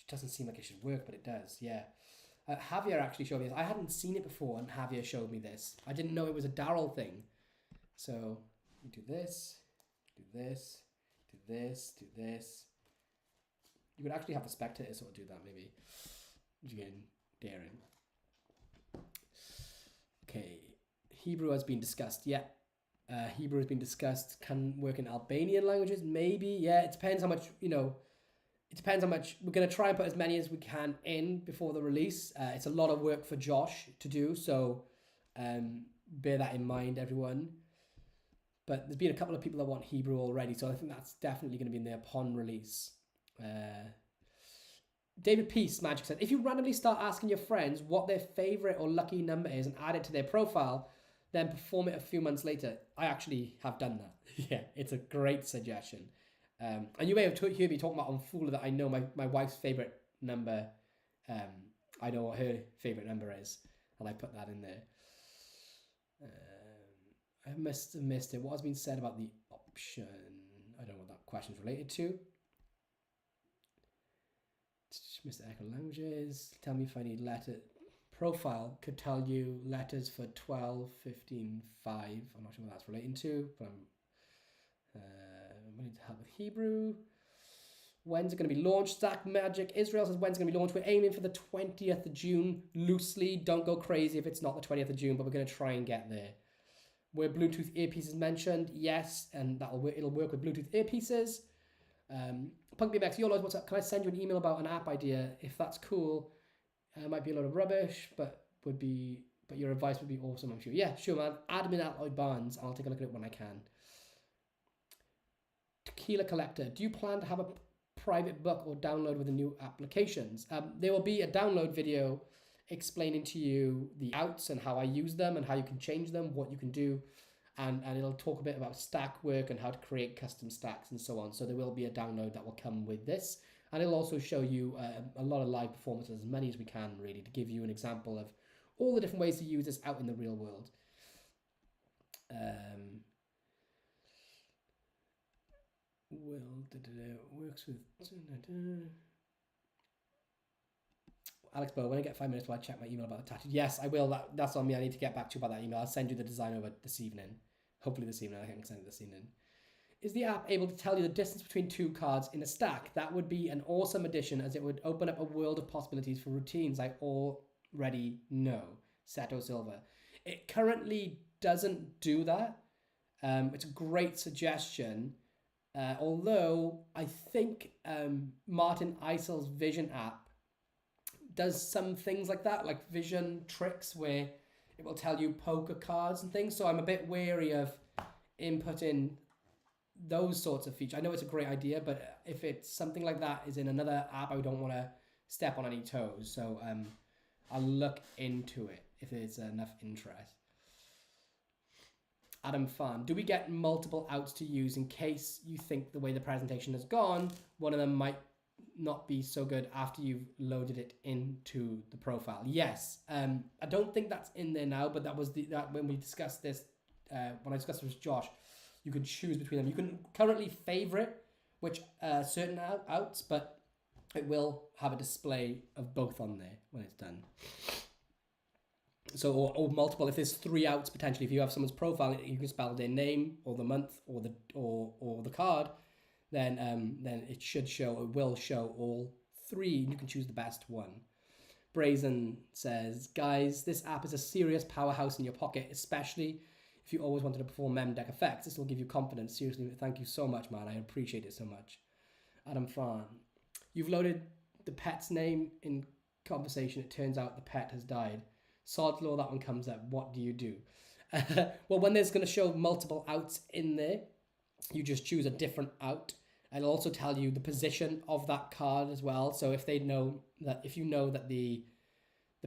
doesn't seem like it should work, but it does. Yeah. Javier actually showed me this. I hadn't seen it before, and Javier showed me this. I didn't know it was a Daryl thing. So you do this, do this, do this, do this. You could actually have a spectator sort of do that, maybe. Again, daring. Okay. Hebrew has been discussed. Yeah. Hebrew has been discussed. Can work in Albanian languages? Maybe. Yeah, it depends how much, it depends how much. We're going to try and put as many as we can in before the release. It's a lot of work for Josh to do, so bear that in mind, everyone. But there's been a couple of people that want Hebrew already, so I think that's definitely going to be in there upon release. David Peace Magic said, if you randomly start asking your friends what their favorite or lucky number is and add it to their profile, then perform it a few months later. I actually have done that. Yeah, it's a great suggestion. And you may have heard me talking about on Fooler that I know my wife's favourite number. I know what her favourite number is, and I put that in there. I must have missed it. What has been said about the option? I don't know what that question's related to. Mr. Echo Languages. Tell me if I need letter. Profile could tell you letters for 12, 15, 5. I'm not sure what that's relating to, but I'm willing to help with Hebrew. When's it going to be launched? Stack Magic Israel says, when's it going to be launched? We're aiming for the 20th of June loosely. Don't go crazy if it's not the 20th of June, but we're going to try and get there. Were Bluetooth earpieces mentioned? Yes, and it'll work with Bluetooth earpieces. Punk BMX, yo Lloyd, what's up? Can I send you an email about an app idea? If that's cool, might be a lot of rubbish, but your advice would be awesome, I'm sure. Yeah, sure, man. Admin at Lloyd Barnes. I'll take a look at it when I can. Tequila Collector, do you plan to have a private book or download with the new applications? There will be a download video explaining to you the outs and how I use them and how you can change them, what you can do. And it'll talk a bit about stack work and how to create custom stacks and so on. So there will be a download that will come with this. And it'll also show you a lot of live performances, as many as we can, really, to give you an example of all the different ways to use this out in the real world. Works with... Alex Bow, when I get 5 minutes, will I check my email about the tattoo? Yes, I will. That's on me. I need to get back to you about that email. I'll send you the design over this evening. Hopefully this evening. I can send it this evening. Is the app able to tell you the distance between two cards in a stack? That would be an awesome addition, as it would open up a world of possibilities for routines I already know. Seto Silva. It currently doesn't do that. It's a great suggestion. Although I think Martin Eisel's Vision app does some things like that, like vision tricks where it will tell you poker cards and things. So I'm a bit wary of inputting those sorts of features. I know it's a great idea, but if it's something like that is in another app, I don't want to step on any toes. So I'll look into it. if there's enough interest. Adam Fan, do we get multiple outs to use in case you think the way the presentation has gone, one of them might not be so good after you've loaded it into the profile? Yes. I don't think that's in there now, but that was that when we discussed this, when I discussed it with Josh, you could choose between them. You can currently favorite which certain outs, but it will have a display of both on there when it's done. So, or multiple. If there's 3 outs potentially, if you have someone's profile, you can spell their name or the month or the card. Then it should show. It will show all 3. You can choose the best one. Brazen says, guys, this app is a serious powerhouse in your pocket, especially if you always wanted to perform mem deck effects. This will give you confidence. Seriously, thank you so much, man. I appreciate it so much. Adam Farn, you've loaded the pet's name in conversation. It turns out the pet has died. Sod's Law, that one comes up. What do you do? Well, when there's going to show multiple outs in there, you just choose a different out. And it'll also tell you the position of that card as well. So if you know that the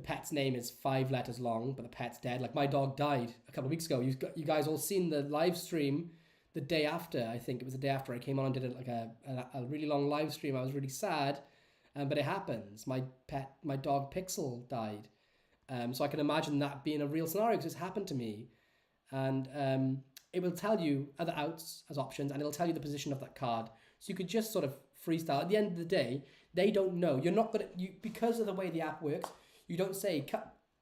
pet's name is 5 letters long, but the pet's dead. Like my dog died a couple of weeks ago. You guys all seen the live stream the day after. I think it was the day after I came on and did a really long live stream. I was really sad, but it happens. My dog Pixel died. So I can imagine that being a real scenario because it's happened to me. And it will tell you other outs as options, and it'll tell you the position of that card. So you could just sort of freestyle. At the end of the day, they don't know. You're not going to, because of the way the app works, you don't say,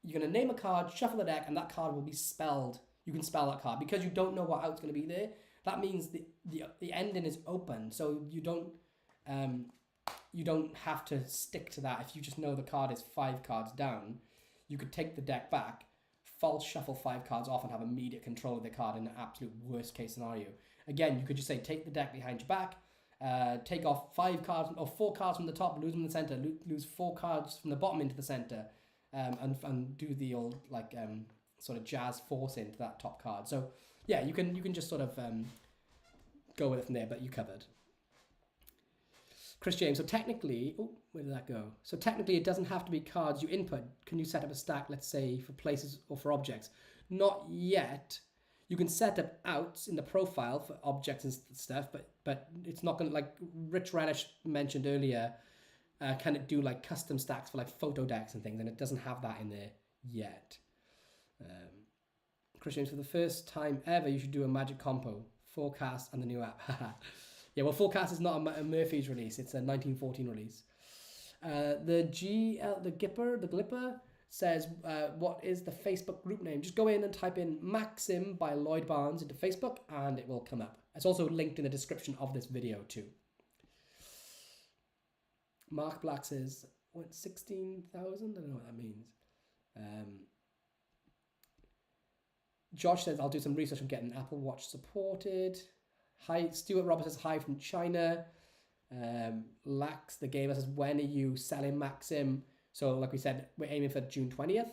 you're going to name a card, shuffle the deck, and that card will be spelled. You can spell that card. Because you don't know what out's going to be there, that means the ending is open. So you don't have to stick to that. If you just know the card is 5 cards down, you could take the deck back, false shuffle 5 cards off, and have immediate control of the card in the absolute worst case scenario. Again, you could just say, take the deck behind your back, take off 5 cards or 4 cards from the top, lose them in the center, lose 4 cards from the bottom into the center, and do the old sort of jazz force into that top card. So yeah, you can just sort of go with it from there, but you covered. Chris James, so technically, where did that go? So technically it doesn't have to be cards you input. Can you set up a stack, let's say, for places or for objects? Not yet. You can set up outs in the profile for objects and stuff, but it's not going to, like Rich Relish mentioned earlier, can it do like custom stacks for like photo decks and things, and it doesn't have that in there yet. Chris James, for the first time ever, you should do a magic compo, forecast and the new app. Yeah, well, Forecast is not a Murphy's release. It's a 1914 release. The Glipper says, what is the Facebook group name? Just go in and type in Maxim by Lloyd Barnes into Facebook and it will come up. It's also linked in the description of this video too. Mark Black says, what, 16,000? I don't know what that means. Josh says, I'll do some research on getting Apple Watch supported. Hi, Stuart Roberts says hi from China. Lax the Gamer says, when are you selling Maxim? So like we said, we're aiming for June 20th,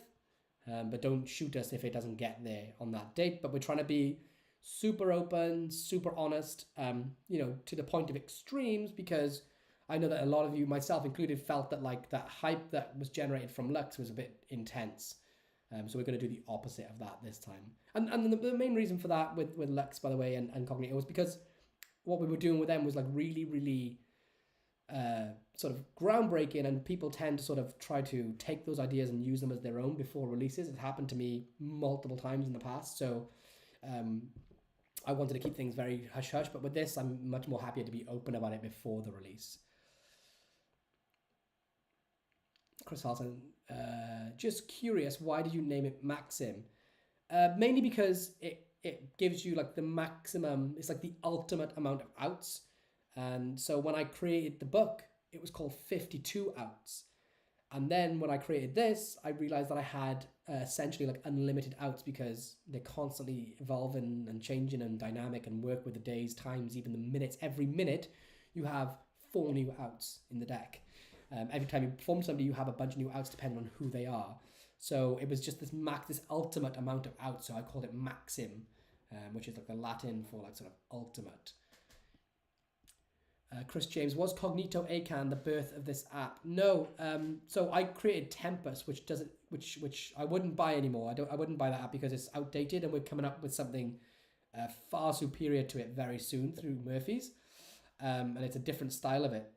but don't shoot us if it doesn't get there on that date. But we're trying to be super open, super honest, to the point of extremes, because I know that a lot of you, myself included, felt that like that hype that was generated from Lux was a bit intense. So we're going to do the opposite of that this time. And the main reason for that with Lux, by the way, and Cognito was because what we were doing with them was like really, really sort of groundbreaking, and people tend to sort of try to take those ideas and use them as their own before releases. It happened to me multiple times in the past. So I wanted to keep things very hush-hush, but with this, I'm much more happier to be open about it before the release. Chris Halson, just curious, why did you name it Maxim? Mainly because it gives you like the maximum, it's like the ultimate amount of outs. And so when I created the book, it was called 52 outs. And then when I created this, I realized that I had essentially like unlimited outs, because they're constantly evolving and changing and dynamic and work with the days, times, even the minutes. Every minute you have 4 new outs in the deck. Every time you perform somebody, you have a bunch of new outs depending on who they are. So it was just this ultimate amount of outs. So I called it Maxim, which is like the Latin for like sort of ultimate. Chris James, was Cognito ACAN the birth of this app? No. So I created Tempest, which I wouldn't buy anymore. I wouldn't buy that app because it's outdated, and we're coming up with something far superior to it very soon through Murphy's, and it's a different style of it.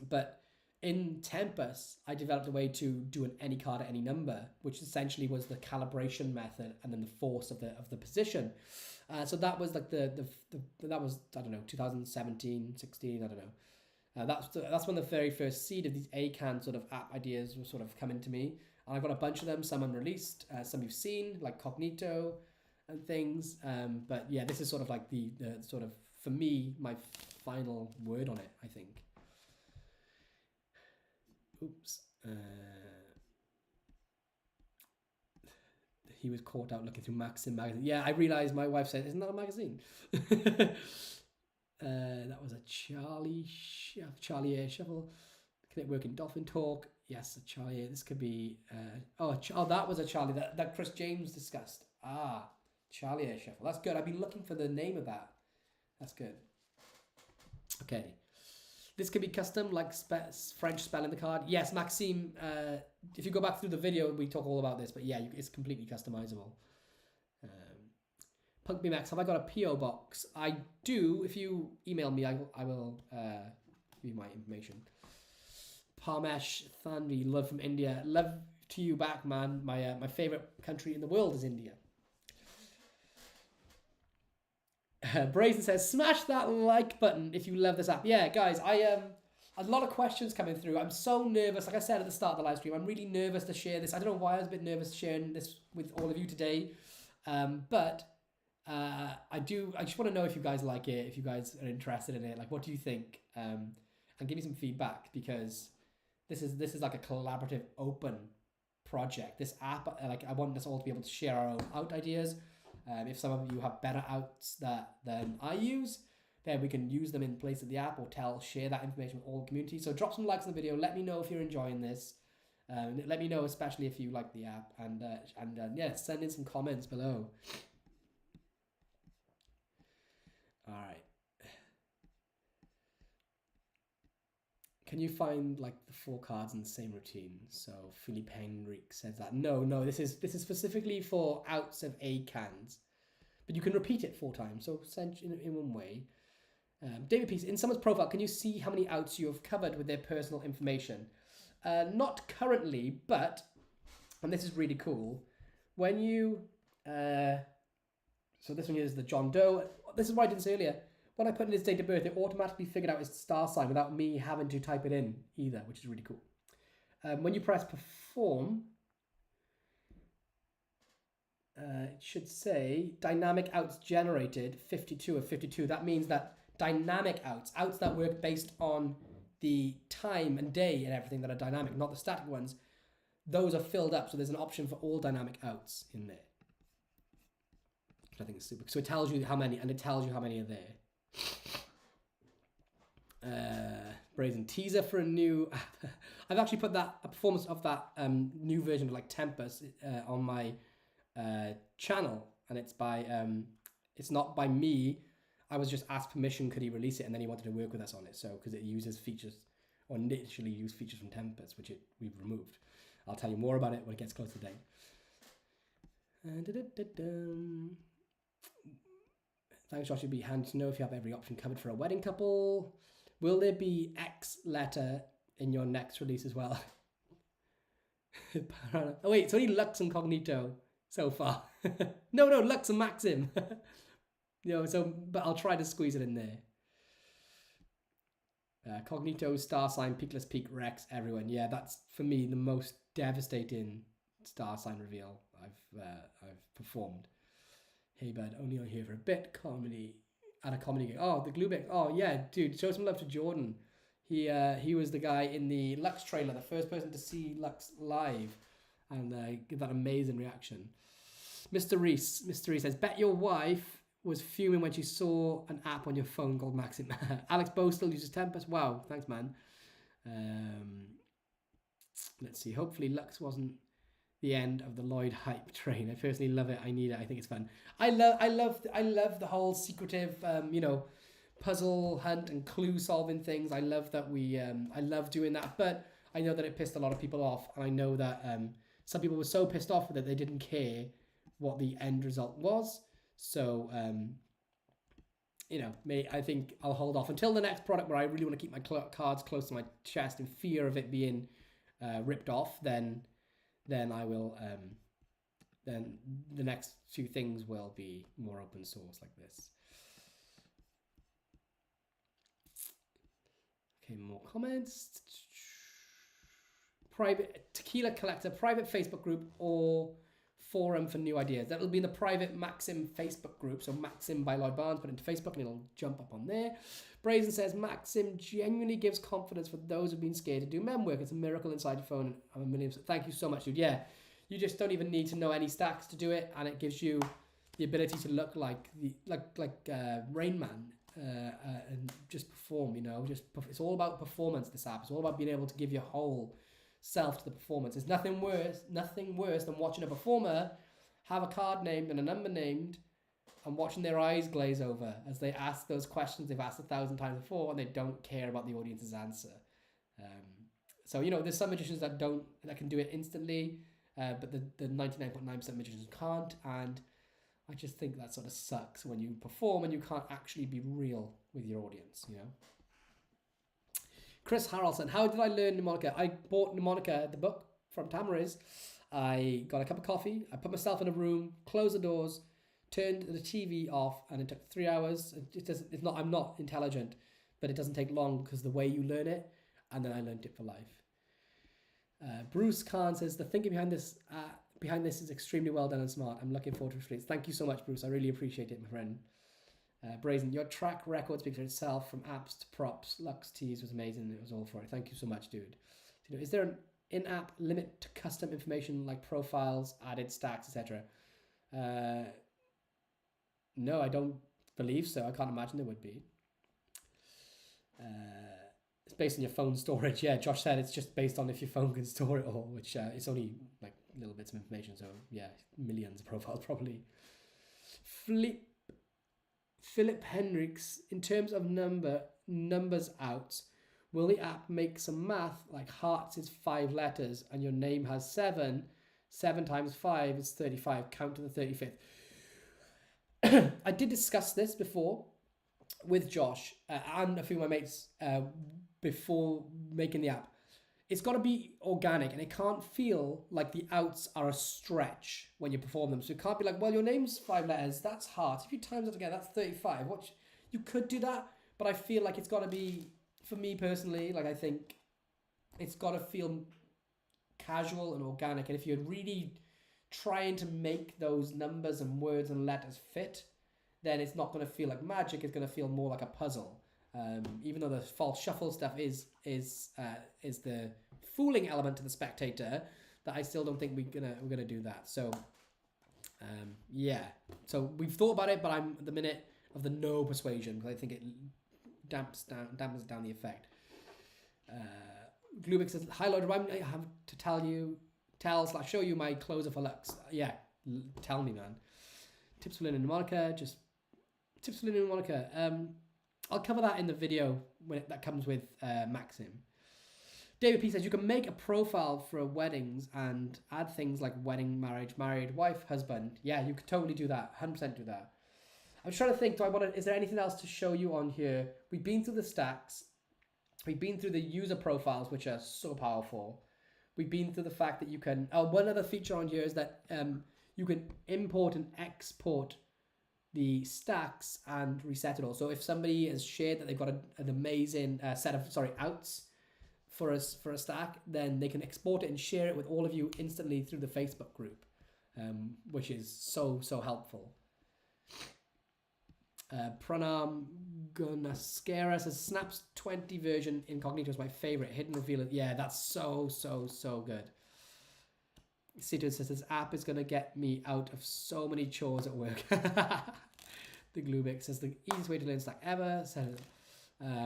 But in Tempest, I developed a way to do an any card at any number, which essentially was the calibration method and then the force of the position. So that was like that was, I don't know, 2017, 16, I don't know. That's when the very first seed of these ACAN sort of app ideas were sort of coming to me. And I've got a bunch of them, some unreleased, some you've seen, like Cognito and things. But yeah, this is sort of like the sort of, for me, my final word on it, I think. Oops. He was caught out looking through Maxim magazine. Yeah, I realised my wife said, isn't that a magazine? That was a Charlie Air Shuffle. Can it work in Dolphin Talk? Yes, a Charlie Air. This could be... that was a Charlie that Chris James discussed. Charlie Air Shuffle. That's good. I've been looking for the name of that. That's good. Okay. This can be custom, like French spelling the card. Yes, Maxim, if you go back through the video, we talk all about this. But yeah, it's completely customizable. Punk BMX, have I got a P.O. box? I do. If you email me, I will give you my information. Parmesh Thanvi, love from India. Love to you back, man. My favorite country in the world is India. Brazen says, smash that like button if you love this app. Yeah, guys, a lot of questions coming through. I'm so nervous. Like I said at the start of the live stream, I'm really nervous to share this. I don't know why I was a bit nervous sharing this with all of you today. But I just want to know if you guys like it, if you guys are interested in it. Like, what do you think? And give me some feedback, because this is like a collaborative, open project. This app, like, I want us all to be able to share our own out ideas. If some of you have better outs than I use, then we can use them in place of the app, or share that information with all the community. So drop some likes on the video. Let me know if you're enjoying this. Let me know, especially if you like the app, and yeah, send in some comments below. All right. Can you find like the 4 cards in the same routine? So Philippe Henrik says that. No, this is specifically for outs of ACANs, but you can repeat it 4 times. So in one way. David Peace, in someone's profile, can you see how many outs you have covered with their personal information? Not currently, but, and this is really cool, when you, so this one here is the John Doe. This is what I didn't say earlier. When I put in his date of birth, it automatically figured out his star sign without me having to type it in either, which is really cool. When you press perform, it should say dynamic outs generated 52 of 52. That means that dynamic outs that work based on the time and day and everything that are dynamic, not the static ones, those are filled up. So there's an option for all dynamic outs in there. I think it's super. So it tells you how many, and it tells you how many are there. Brazen teaser for a new I've actually put a performance of that new version of like Tempest on my channel, and it's by it's not by me. I was just asked permission, could he release it, and then he wanted to work with us on it. So because it uses features, or literally use features from Tempest, which we've removed. I'll tell you more about it when it gets close to the date. Thanks, Josh. It'd be handy to know if you have every option covered for a wedding couple. Will there be X letter in your next release as well? Oh wait, it's only Lux and Cognito so far. no, Lux and Maxim. But I'll try to squeeze it in there. Cognito, star sign, peakless peak, Rex, everyone. Yeah, that's for me the most devastating star sign reveal I've performed. Hey bud, only on here for a bit. Comedy at a comedy gig. Oh, the glue bit. Oh yeah, dude, show some love to Jordan. He was the guy in the Lux trailer, the first person to see Lux live, and give that amazing reaction. Mr. Reese says, bet your wife was fuming when she saw an app on your phone called Maxim. Alex Bow still uses Tempest. Wow, thanks man. Let's see. Hopefully Lux wasn't the end of the Lloyd hype train. I personally love it. I need it. I think it's fun. I love the whole secretive, puzzle hunt and clue solving things. I love that I love doing that, but I know that it pissed a lot of people off, and I know that some people were so pissed off with it they didn't care what the end result was. So I think I'll hold off until the next product where I really want to keep my cards close to my chest in fear of it being ripped off. Then I will. Then the next few things will be more open source like this. Okay, more comments. Private Tequila Collector, private Facebook group or forum for new ideas. That'll be in the private Maxim Facebook group. So Maxim by Lloyd Barnes, put into Facebook and it'll jump up on there. Brazen says, Maxim genuinely gives confidence for those who've been scared to do mem work. It's a miracle inside your phone. I'm a million. Thank you so much, dude. Yeah, you just don't even need to know any stacks to do it, and it gives you the ability to look like Rain Man and just perform. It's all about performance. This app. It's all about being able to give your whole self to the performance. There's nothing worse than watching a performer have a card named and a number named and watching their eyes glaze over as they ask those questions they've asked 1,000 times before and they don't care about the audience's answer. So there's some magicians that can do it instantly, but the 99.9% magicians can't, and I just think that sort of sucks when you perform and you can't actually be real with your audience. Chris Harrelson, how did I learn mnemonica? I bought mnemonica, the book from Tamariz. I got a cup of coffee. I put myself in a room, closed the doors, turned the TV off, and it took 3 hours. I'm not intelligent, but it doesn't take long because the way you learn it, and then I learned it for life. Bruce Khan says the thinking behind this is extremely well done and smart. I'm looking forward to it. Thank you so much, Bruce. I really appreciate it, my friend. Brazen, your track record speaks for itself, from apps to props. Lux Tees was amazing. It was all for it. Thank you so much, dude. Is there an in-app limit to custom information like profiles, added stacks, etc.? No, I don't believe so. I can't imagine there would be. It's based on your phone storage. Yeah, Josh said it's just based on if your phone can store it all, which it's only like little bits of information. So yeah, millions of profiles probably. Philip Henriks, in terms of numbers out, will the app make some math like hearts is 5 letters and your name has 7? 7 times 5 is 35. Count to the 35th. I did discuss this before with Josh and a few of my mates before making the app. It's got to be organic and it can't feel like the outs are a stretch when you perform them. So it can't be like, well, your name's 5 letters, that's heart. If you times it together, that's 35. You could do that, but I feel like it's got to be, for me personally, like I think it's got to feel casual and organic. And if you're really trying to make those numbers and words and letters fit, then it's not going to feel like magic. It's going to feel more like a puzzle. Even though the false shuffle stuff is the fooling element to the Spectator, that I still don't think we're gonna do that. So yeah. So we've thought about it, but I'm at the minute of the no persuasion because I think it dampens down the effect. Glubik says, "Hi Lloyd, I have to show you my closer for Lux." Yeah, tell me, man. Tips for learning mnemonica. Just tips for learning mnemonica. I'll cover that in the video that comes with Maxim. David P says you can make a profile for weddings and add things like wedding, marriage, married, wife, husband. Yeah, you could totally do that. 100% do that. I'm trying to think. Is there anything else to show you on here? We've been through the stacks. We've been through the user profiles, which are so powerful. We've been through the fact that you can. One other feature on here is that you can import and export the stacks and reset it all. So if somebody has shared that they've got an amazing set of outs for a stack, then they can export it and share it with all of you instantly through the Facebook group, which is so helpful. Pranam Gunaskera says Snap's 20 version incognito is my favorite. Hidden reveal. Yeah, that's so good. Sito says this app is going to get me out of so many chores at work. The Glubik says the easiest way to learn stack ever. Says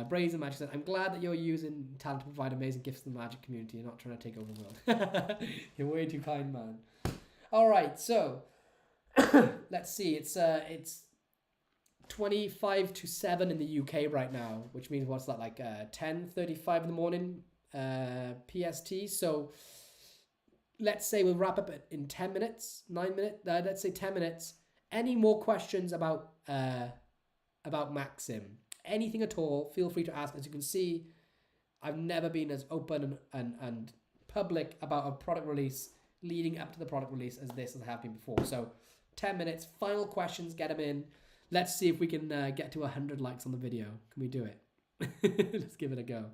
Brazen Magic says I'm glad that you're using talent to provide amazing gifts to the Magic community. You're not trying to take over the world. You're way too kind, man. All right, so let's see. It's 25 to 7 in the UK right now, which means what's that, like 10:35 in the morning PST. So let's say we'll wrap up in 10 minutes, 9 minutes, let's say 10 minutes. Any more questions about Maxim? Anything at all, feel free to ask. As you can see, I've never been as open and public about a product release leading up to the product release as this as I have been before. So 10 minutes, final questions, get them in. Let's see if we can get to 100 likes on the video. Can we do it? Let's give it a go.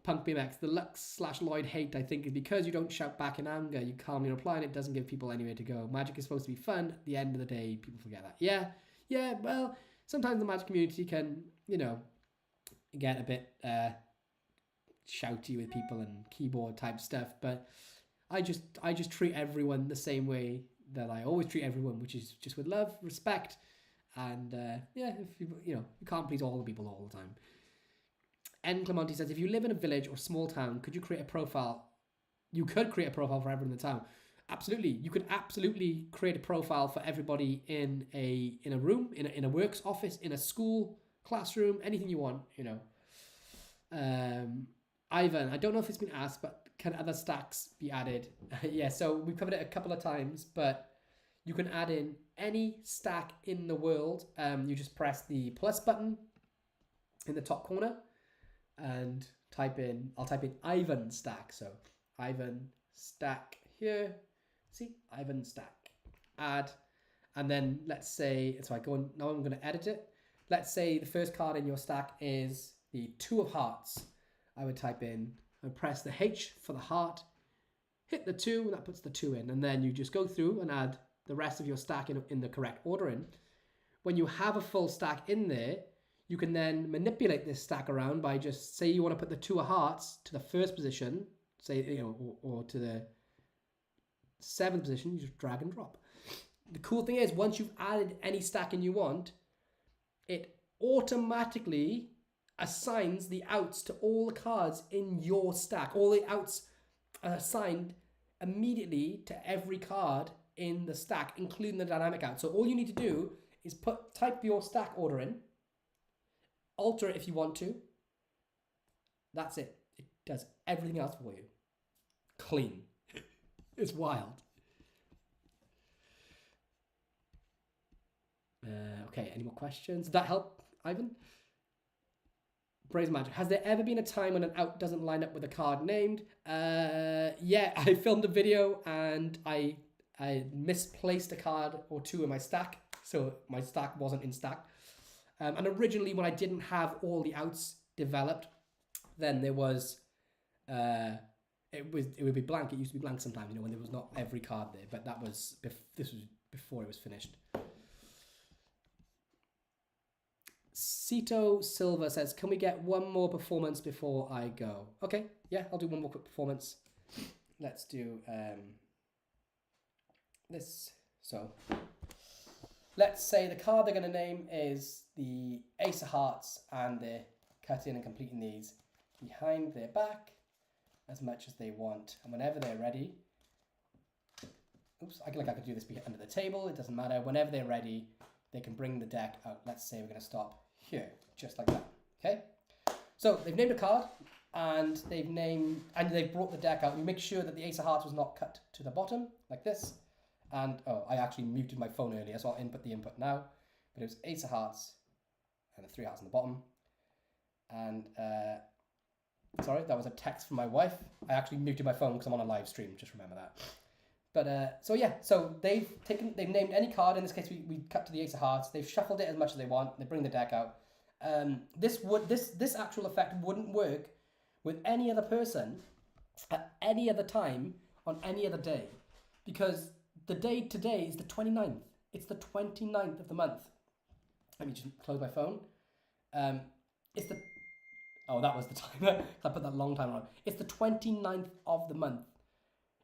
Punk BMX, the Lux/Lloyd hate, I think, is because you don't shout back in anger. You calmly reply and it doesn't give people anywhere to go. Magic is supposed to be fun. At the end of the day, people forget that. Yeah, well, sometimes the Magic community can, get a bit shouty with people and keyboard type stuff, but I just treat everyone the same way that I always treat everyone, which is just with love, respect, and if you can't please all the people all the time. N. Clemente says, if you live in a village or small town, could you create a profile? You could create a profile for everyone in the town. Absolutely, you could absolutely create a profile for everybody in a room, in a works office, in a school classroom, anything you want. Ivan, I don't know if it's been asked, but can other stacks be added? Yeah, so we've covered it a couple of times, but you can add in any stack in the world. You just press the plus button in the top corner and I'll type in Ivan stack. So Ivan stack here. See, Ivan stack. Add. And then let's say, so now I'm going to edit it. Let's say the first card in your stack is the 2 of hearts. I would type in, and press the H for the heart, hit the 2, and that puts the 2 in. And then you just go through and add the rest of your stack in the correct ordering. When you have a full stack in there, you can then manipulate this stack around by just, say you want to put the 2 of hearts to the first position, say, or to the 7th position, you just drag and drop. The cool thing is, once you've added any stacking you want, it automatically assigns the outs to all the cards in your stack. All the outs are assigned immediately to every card in the stack, including the dynamic out. So all you need to do is type your stack order in, alter it if you want to. That's it. It does everything else for you. Clean. It's wild. Okay, any more questions? Did that help, Ivan? Brazen Magic. Has there ever been a time when an out doesn't line up with a card named? Yeah, I filmed a video and I misplaced a card or 2 in my stack. So my stack wasn't in stack. And originally when I didn't have all the outs developed, then there was, it would be blank. It used to be blank sometimes, when there was not every card there. But this was before it was finished. Cito Silva says, can we get one more performance before I go? Okay, yeah, I'll do one more quick performance. Let's do this. So let's say the card they're going to name is the Ace of Hearts, and they're cutting and completing these behind their back as much as they want. And whenever they're ready, I could do this under the table. It doesn't matter. Whenever they're ready, they can bring the deck out. Let's say we're going to stop here, just like that. Okay. So they've named a card, and they've brought the deck out. We make sure that the Ace of Hearts was not cut to the bottom like this. And I actually muted my phone earlier, so I'll input the input now. But it was Ace of Hearts and the 3 hearts on the bottom. And sorry, that was a text from my wife. I actually muted my phone because I'm on a live stream. Just remember that. But so yeah, so they've named any card. In this case, we cut to the Ace of Hearts. They've shuffled it as much as they want. They bring the deck out. This actual effect wouldn't work with any other person at any other time on any other day, because the day today is the 29th. It's the 29th of the month. Let me just close my phone. That was the timer. I put that long timer on. It's the 29th of the month.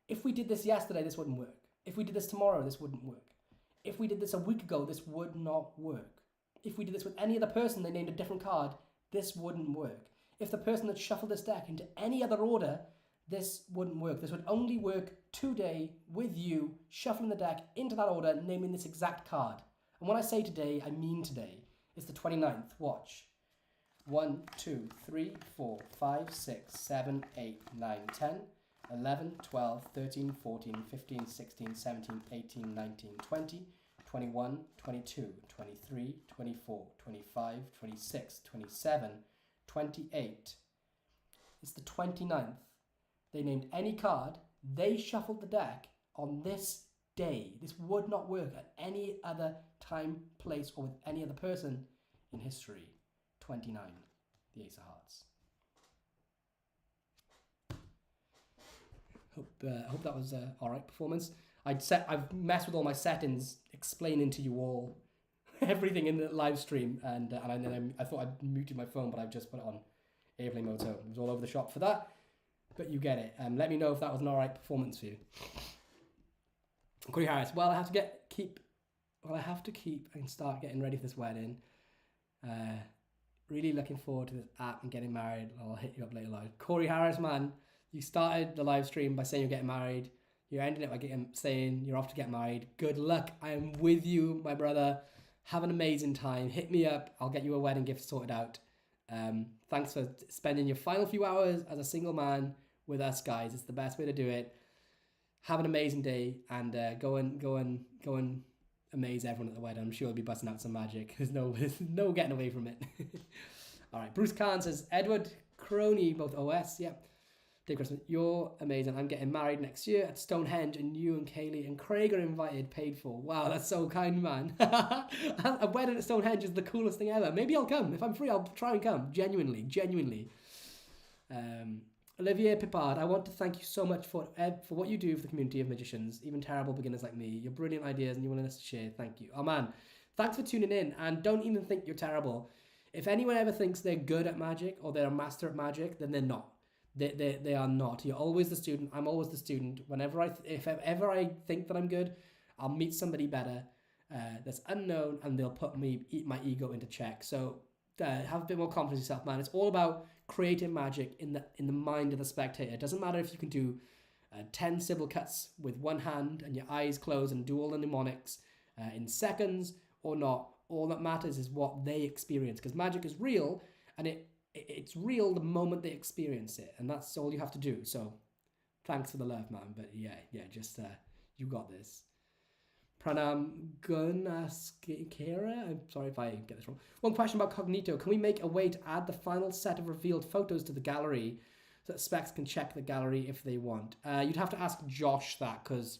If we did this yesterday, this wouldn't work. If we did this tomorrow, this wouldn't work. If we did this a week ago, this would not work. If we did this with any other person, they named a different card, this wouldn't work. If the person had shuffled this deck into any other order, this wouldn't work. This would only work today with you shuffling the deck into that order, naming this exact card. And when I say today, I mean today. It's the 29th. Watch. 1, 2, 3, 4, 5, 6, 7, 8, 9, 10, 11, 12, 13, 14, 15, 16, 17, 18, 19, 20, 21, 22, 23, 24, 25, 26, 27, 28. It's the 29th. They named any card. They shuffled the deck on this day. This would not work at any other time, place, or with any other person in history. 29. The Ace of Hearts. Hope that was alright performance. I've messed with all my settings, explaining to you all everything in the live stream, and then I thought I'd muted my phone, but I've just put it on airplane mode, so it was all over the shop for that. But you get it. Let me know if that was an alright performance for you. Corey Harris. Well, I have to keep and start getting ready for this wedding. Really looking forward to this app and getting married. I'll hit you up later, Lloyd. Corey Harris, man, you started the live stream by saying you're getting married. You're ending it by saying you're off to get married. Good luck. I am with you, my brother. Have an amazing time. Hit me up. I'll get you a wedding gift sorted out. Thanks for spending your final few hours as a single man with us, guys. It's the best way to do it. Have an amazing day, and go and amaze everyone at the wedding. I'm sure you'll be busting out some magic. There's no getting away from it. All right. Bruce Kahn says, Edward Crony, both OS. Yep. Dave Christmas, you're amazing. I'm getting married next year at Stonehenge, and you and Kaylee and Craig are invited, paid for. Wow, that's so kind, man. A wedding at Stonehenge is the coolest thing ever. Maybe I'll come. If I'm free, I'll try and come. Genuinely. Olivier Pipard, I want to thank you so much for what you do for the community of magicians, even terrible beginners like me. Your brilliant ideas and your willingness to share. Thank you. Oh man, thanks for tuning in, and don't even think you're terrible. If anyone ever thinks they're good at magic or they're a master at magic, then they're not. They are not. You're always the student. I'm always the student. If ever I think that I'm good, I'll meet somebody better that's unknown, and they'll eat my ego into check. So have a bit more confidence in yourself, man. It's all about creating magic in the mind of the spectator. It doesn't matter if you can do 10 Sybil cuts with one hand and your eyes closed and do all the mnemonics in seconds or not. All that matters is what they experience, because magic is real, and it's real the moment they experience it, and that's all you have to do. So thanks for the love, man. But yeah, just you got this. Pranam Gunaskera. I'm sorry if I get this wrong. One question about Cognito. Can we make a way to add the final set of revealed photos to the gallery so that specs can check the gallery if they want? You'd have to ask Josh that, because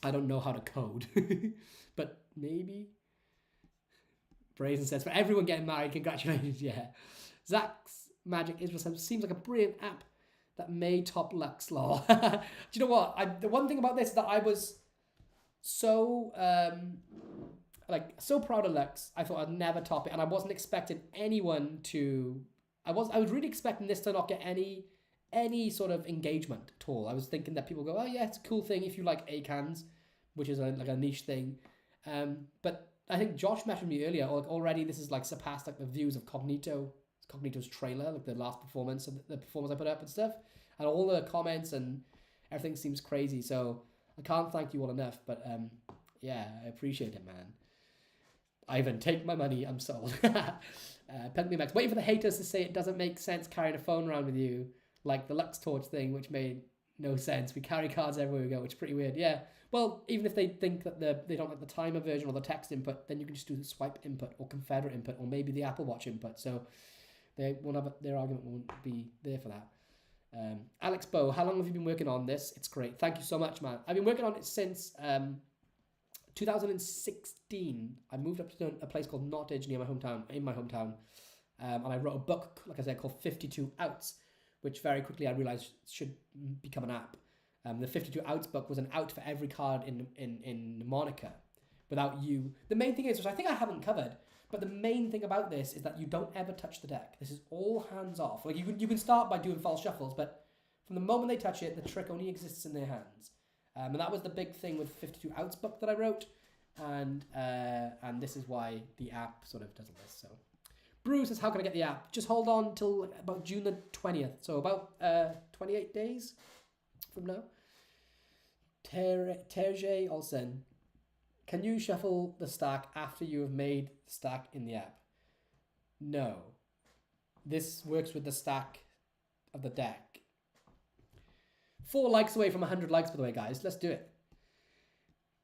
I don't know how to code. But maybe. Brazen says, for everyone getting married, congratulations. Yeah. Zach's Magic Israel seems like a brilliant app that may top Lux, lol. Do you know what? The one thing about this is that I was so proud of Lux. I thought I'd never top it, and I wasn't expecting anyone to. I was really expecting this to not get any sort of engagement at all. I was thinking that people go, oh yeah, it's a cool thing if you like ACANs, which is like a niche thing. But I think Josh mentioned me earlier. Like already, this is like surpassed like the views of Cognito's trailer, like the last performance and the performance I put up and stuff, and all the comments and everything seems crazy. So I can't thank you all enough. But yeah, I appreciate it, man. Ivan, take my money. I'm sold. Penguin Max, waiting for the haters to say it doesn't make sense carrying a phone around with you, like the Lux Torch thing, which made no sense. We carry cards everywhere we go, which is pretty weird. Yeah. Well, even if they think that they don't like the timer version or the text input, then you can just do the swipe input or Confederate input or maybe the Apple Watch input. So they won't have their argument won't be there for that. Alex Bow, how long have you been working on this? It's great. Thank you so much, man. I've been working on it since 2016. I moved up to a place called Nottage in my hometown, and I wrote a book, like I said, called 52 Outs, which very quickly I realized should become an app. The 52 Outs book was an out for every card in Mnemonica without you. The main thing is, which I think I haven't covered, but the main thing about this is that you don't ever touch the deck. This is all hands off. Like you can start by doing false shuffles, but from the moment they touch it, the trick only exists in their hands. And that was the big thing with 52 Outs book that I wrote, and this is why the app sort of does this. So Bruce says, how can I get the app? Just hold on till about June the 20th. So about 28 days from now. Terje Olsen. Can you shuffle the stack after you have made the stack in the app? No. This works with the stack of the deck. 4 likes away from 100 likes, by the way, guys. Let's do it.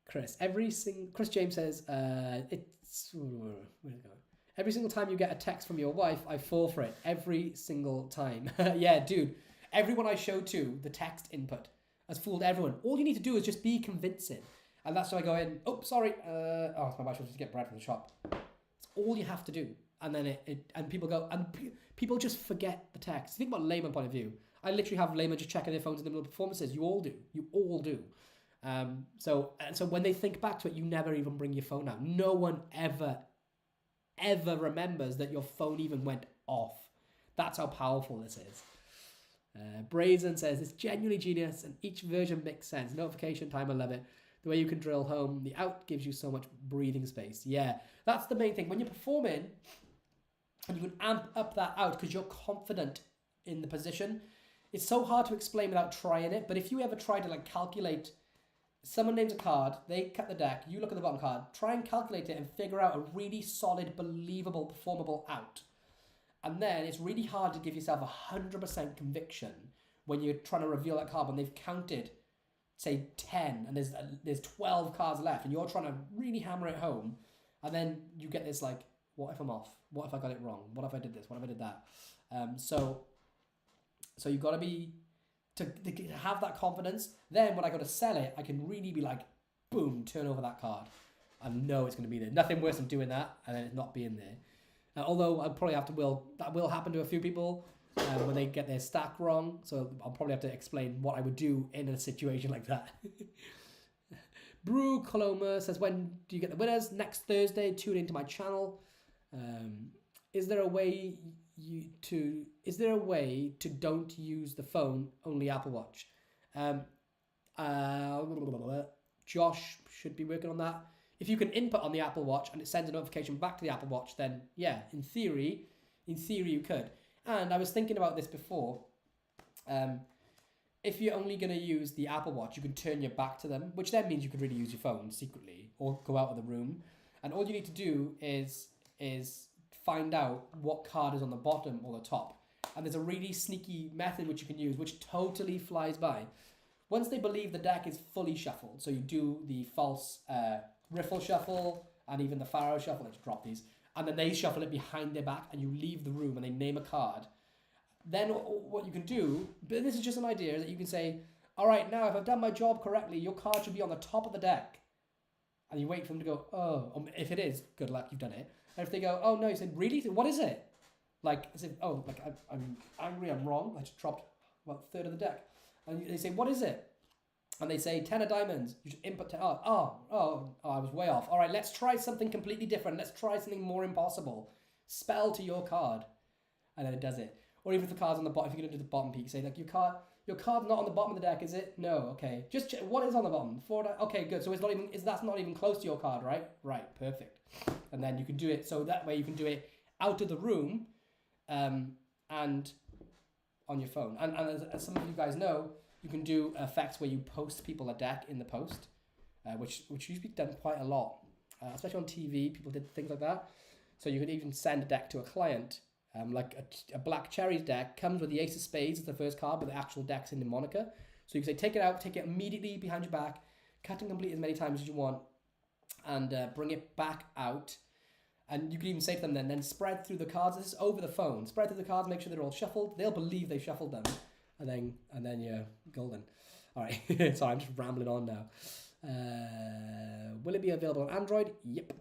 Chris James says, where'd it go? Every single time you get a text from your wife, I fall for it. Every single time. Yeah, dude. Everyone I show to, the text input has fooled everyone. All you need to do is just be convincing. And that's why I go in, oh, sorry. It's my wife wants to get bread from the shop. It's all you have to do. And then and people go, and people just forget the text. Think about layman point of view. I literally have laymen just checking their phones in the middle of performances. You all do. You all do. So when they think back to it, you never even bring your phone out. No one ever remembers that your phone even went off. That's how powerful this is. Brazen says, it's genuinely genius and each version makes sense. Notification time, I love it. The way you can drill home. The out gives you so much breathing space. Yeah, that's the main thing. When you're performing and you can amp up that out because you're confident in the position, it's so hard to explain without trying it. But if you ever try to calculate, someone names a card, they cut the deck, you look at the bottom card, try and calculate it and figure out a really solid, believable, performable out. And then it's really hard to give yourself 100% conviction when you're trying to reveal that card when they've counted, say, 10 and there's 12 cards left and you're trying to really hammer it home. And then you get this what if I'm off? What if I got it wrong? What if I did this? What if I did that? So you've got to be... To have that confidence, then when I go to sell it, I can really be boom, turn over that card. I know it's going to be there. Nothing worse than doing that and then it not being there. Although I'll probably have to that will happen to a few people when they get their stack wrong. So I'll probably have to explain what I would do in a situation like that. Brew Coloma says, when do you get the winners? Next Thursday, tune into my channel. Is there a way to don't use the phone, only Apple Watch? Josh should be working on that. If you can input on the Apple Watch and it sends a notification back to the Apple Watch, then yeah, in theory you could. And I was thinking about this before. If you're only going to use the Apple Watch, you can turn your back to them, which then means you could really use your phone secretly or go out of the room. And all you need to do is find out what card is on the bottom or the top. And there's a really sneaky method which you can use, which totally flies by. Once they believe the deck is fully shuffled, so you do the false riffle shuffle and even the Pharaoh shuffle, let's drop these, and then they shuffle it behind their back and you leave the room and they name a card. Then what you can do, but this is just an idea, is that you can say, all right, now if I've done my job correctly, your card should be on the top of the deck. And you wait for them to go, oh, if it is, good luck, you've done it. And if they go, oh no, you said, really? What is it? As if, I'm angry, I'm wrong. I just dropped about a third of the deck. And they say, what is it? And they say 10 of diamonds. You should input 10. I was way off. All right, let's try something completely different. Let's try something more impossible. Spell to your card. And then it does it. Or even if the card's on the bottom, if you're going to do the bottom peak, say your card's not on the bottom of the deck, is it? No, okay. Just check, what is on the bottom? Okay, good. So that's not even close to your card, right? Right, perfect. And then you can do it, so that way you can do it out of the room and on your phone. And as some of you guys know, you can do effects where you post people a deck in the post, which used to be done quite a lot, especially on TV. People did things like that. So you could even send a deck to a client, a Black Cherries deck comes with the Ace of Spades as the first card, but the actual deck's in the moniker. So you can say, take it out, take it immediately behind your back, cut and complete as many times as you want, and bring it back out. And you can even say to them then spread through the cards. This is over the phone. Spread through the cards, make sure they're all shuffled. They'll believe they've shuffled them. And then you're golden. All right. Sorry, I'm just rambling on now. Will it be available on Android? Yep.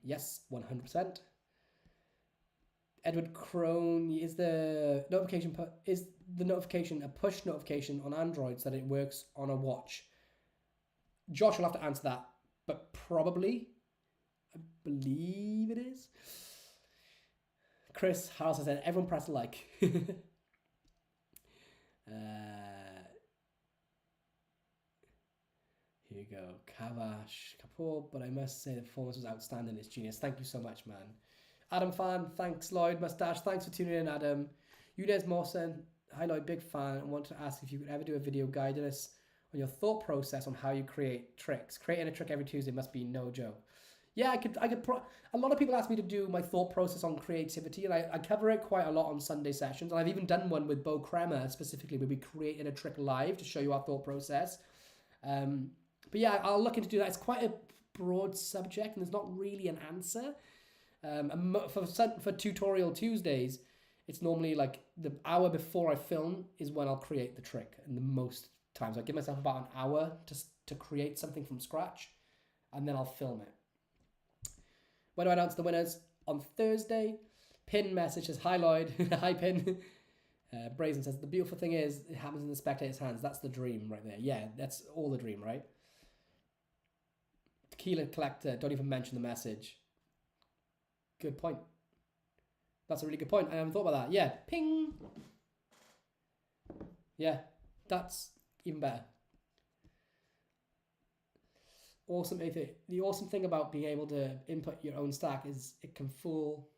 Yes, 100%. Edward Crone, is the notification a push notification on Android so that it works on a watch? Josh will have to answer that, but probably. I believe it is. Chris Harrelson said, everyone press a like. Here you go. Kavash Kapoor, but I must say the performance was outstanding. It's genius. Thank you so much, man. Adam fan, thanks Lloyd. Mustache, thanks for tuning in, Adam. Yunez Mawson, hi Lloyd, big fan. I want to ask if you could ever do a video guiding us on your thought process on how you create tricks. Creating a trick every Tuesday must be no joke. Yeah, I could. A lot of people ask me to do my thought process on creativity, and I cover it quite a lot on Sunday sessions. And I've even done one with Bo Kremer specifically, where we created a trick live to show you our thought process. But yeah, I'll look into do that. It's quite a broad subject, and there's not really an answer. For Tutorial Tuesdays, it's normally like the hour before I film is when I'll create the trick, and the most times I give myself about an hour to create something from scratch, and then I'll film it. When do I announce the winners? On Thursday. Pin message says, hi Lloyd. Hi Pin. Brazen says, the beautiful thing is it happens in the spectator's hands. That's the dream right there. Yeah, that's all the dream, right? Tequila Collector, don't even mention the message. Good point. That's a really good point. I haven't thought about that. Yeah, ping. Yeah, that's even better. Awesome. The awesome thing about being able to input your own stack is it can fool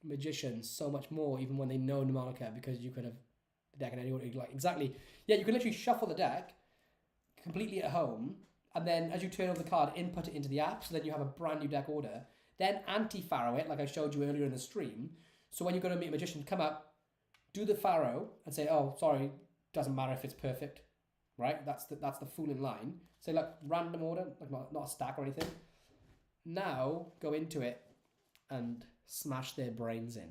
magicians so much more, even when they know mnemonic, because you could have the deck in any order you like. Exactly. Yeah, you can literally shuffle the deck completely at home, and then as you turn over the card, input it into the app, so then you have a brand new deck order. Then anti-Pharaoh it, like I showed you earlier in the stream. So when you're going to meet a magician, come up, do the Pharaoh, and say, oh, sorry, doesn't matter if it's perfect, right? That's the fooling line. Say, look, random order, like not a stack or anything. Now, go into it and smash their brains in.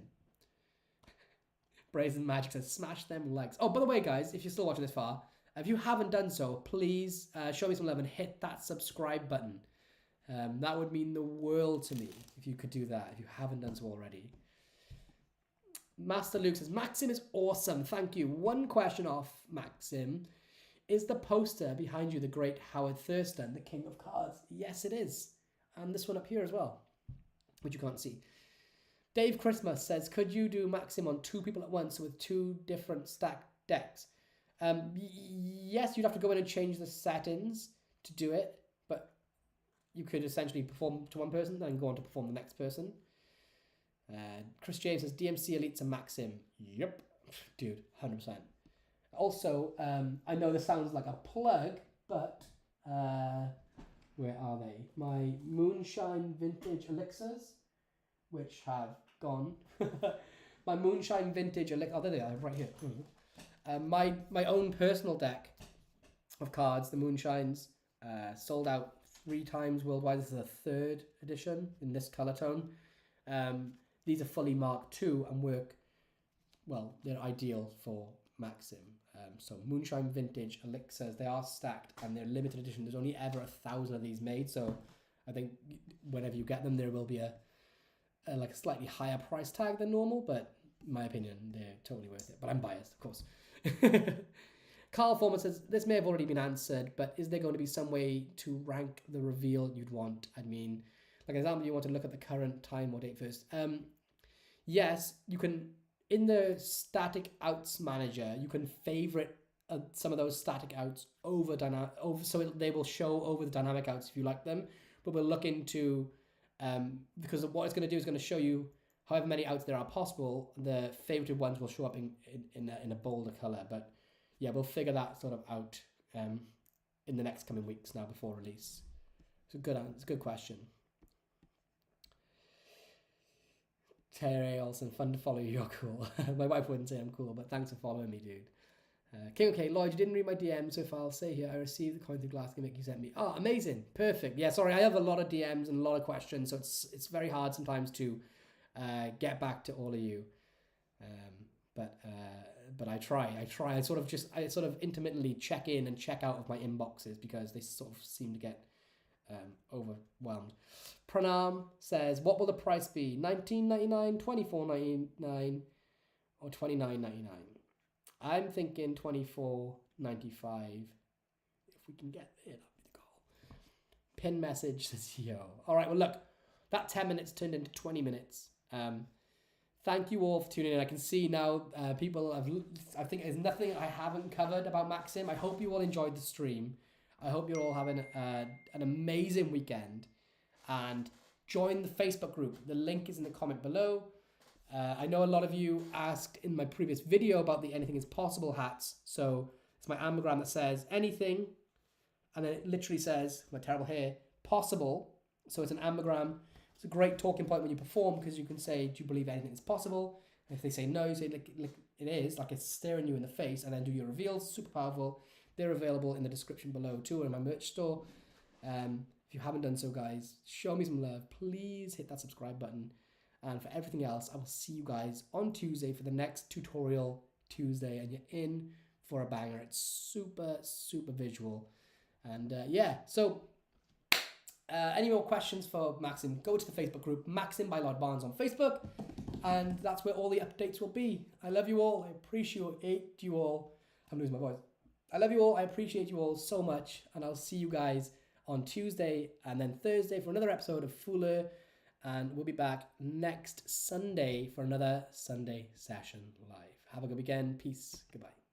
Brazen Magic says, smash them legs. Oh, by the way, guys, if you're still watching this far, if you haven't done so, please show me some love and hit that subscribe button. That would mean the world to me if you could do that, if you haven't done so already. Master Luke says, Maxim is awesome. Thank you. One question off Maxim. Is the poster behind you the great Howard Thurston, the King of Cards? Yes, it is. And this one up here as well, which you can't see. Dave Christmas says, could you do Maxim on 2 people at once with 2 different stacked decks? Yes, you'd have to go in and change the settings to do it, but you could essentially perform to one person and go on to perform the next person. Chris James says, DMC Elites and Maxim. Yep. Dude, 100%. Also, I know this sounds like a plug, but where are they? My Moonshine Vintage Elixirs, which have gone. My Moonshine Vintage Elixir. Oh, there they are, right here. My own personal deck of cards, the Moonshines, sold out 3 times worldwide. This is a 3rd edition in this color tone. These are fully marked too and work well. They're ideal for Maxim. So Moonshine Vintage Elixirs, they are stacked and they're limited edition. There's only ever 1,000 of these made, so I think whenever you get them, there will be a slightly higher price tag than normal, but in my opinion, they're totally worth it. But I'm biased, of course. Carl Foreman says, this may have already been answered, but is there going to be some way to rank the reveal you'd want? I mean, like an example, you want to look at the current time or date first. Yes, you can. In the static outs manager, you can favorite some of those static outs over so they will show over the dynamic outs if you like them. But we'll look into because what it's going to do is going to show you however many outs there are possible. The favorited ones will show up in a bolder color. But yeah, we'll figure that sort of out in the next coming weeks now before release. It's a good question. Terry Olsen, fun to follow you, you're cool. My wife wouldn't say I'm cool, but thanks for following me, dude. King OK, Lloyd, you didn't read my DM, so if I'll say here, I received the coin through glass gimmick you sent me. Oh, amazing. Perfect. Yeah, sorry, I have a lot of DMs and a lot of questions, so it's very hard sometimes to get back to all of you. But I try. I sort of intermittently check in and check out of my inboxes because they sort of seem to get overwhelmed. Pranam says, what will the price be? $19.99, $24.99, or $29.99? I'm thinking $24.95. If we can get there, that'll be the goal. Pin message says, yo. All right, well, look, that 10 minutes turned into 20 minutes. Thank you all for tuning in. I can see now people I think there's nothing I haven't covered about Maxim. I hope you all enjoyed the stream. I hope you're all having an amazing weekend. And join the Facebook group. The link is in the comment below. I know a lot of you asked in my previous video about the Anything is Possible hats. So it's my anagram that says anything, and then it literally says, my terrible hair, possible. So it's an anagram. It's a great talking point when you perform, because you can say, do you believe anything is possible? And if they say no, you say, like it is, like it's staring you in the face, and then do your reveals. Super powerful. They're available in the description below too, in my merch store. If you haven't done so, guys, show me some love. Please hit that subscribe button. And for everything else, I will see you guys on Tuesday for the next tutorial Tuesday, and you're in for a banger. It's super, super visual. And yeah, so any more questions for Maxim, go to the Facebook group, Maxim by Lloyd Barnes on Facebook, and that's where all the updates will be. I love you all. I appreciate you all. I'm losing my voice. I love you all. I appreciate you all so much, and I'll see you guys on Tuesday and then Thursday for another episode of Fuller, and we'll be back next Sunday for another Sunday session live. Have a good weekend. Peace. Goodbye.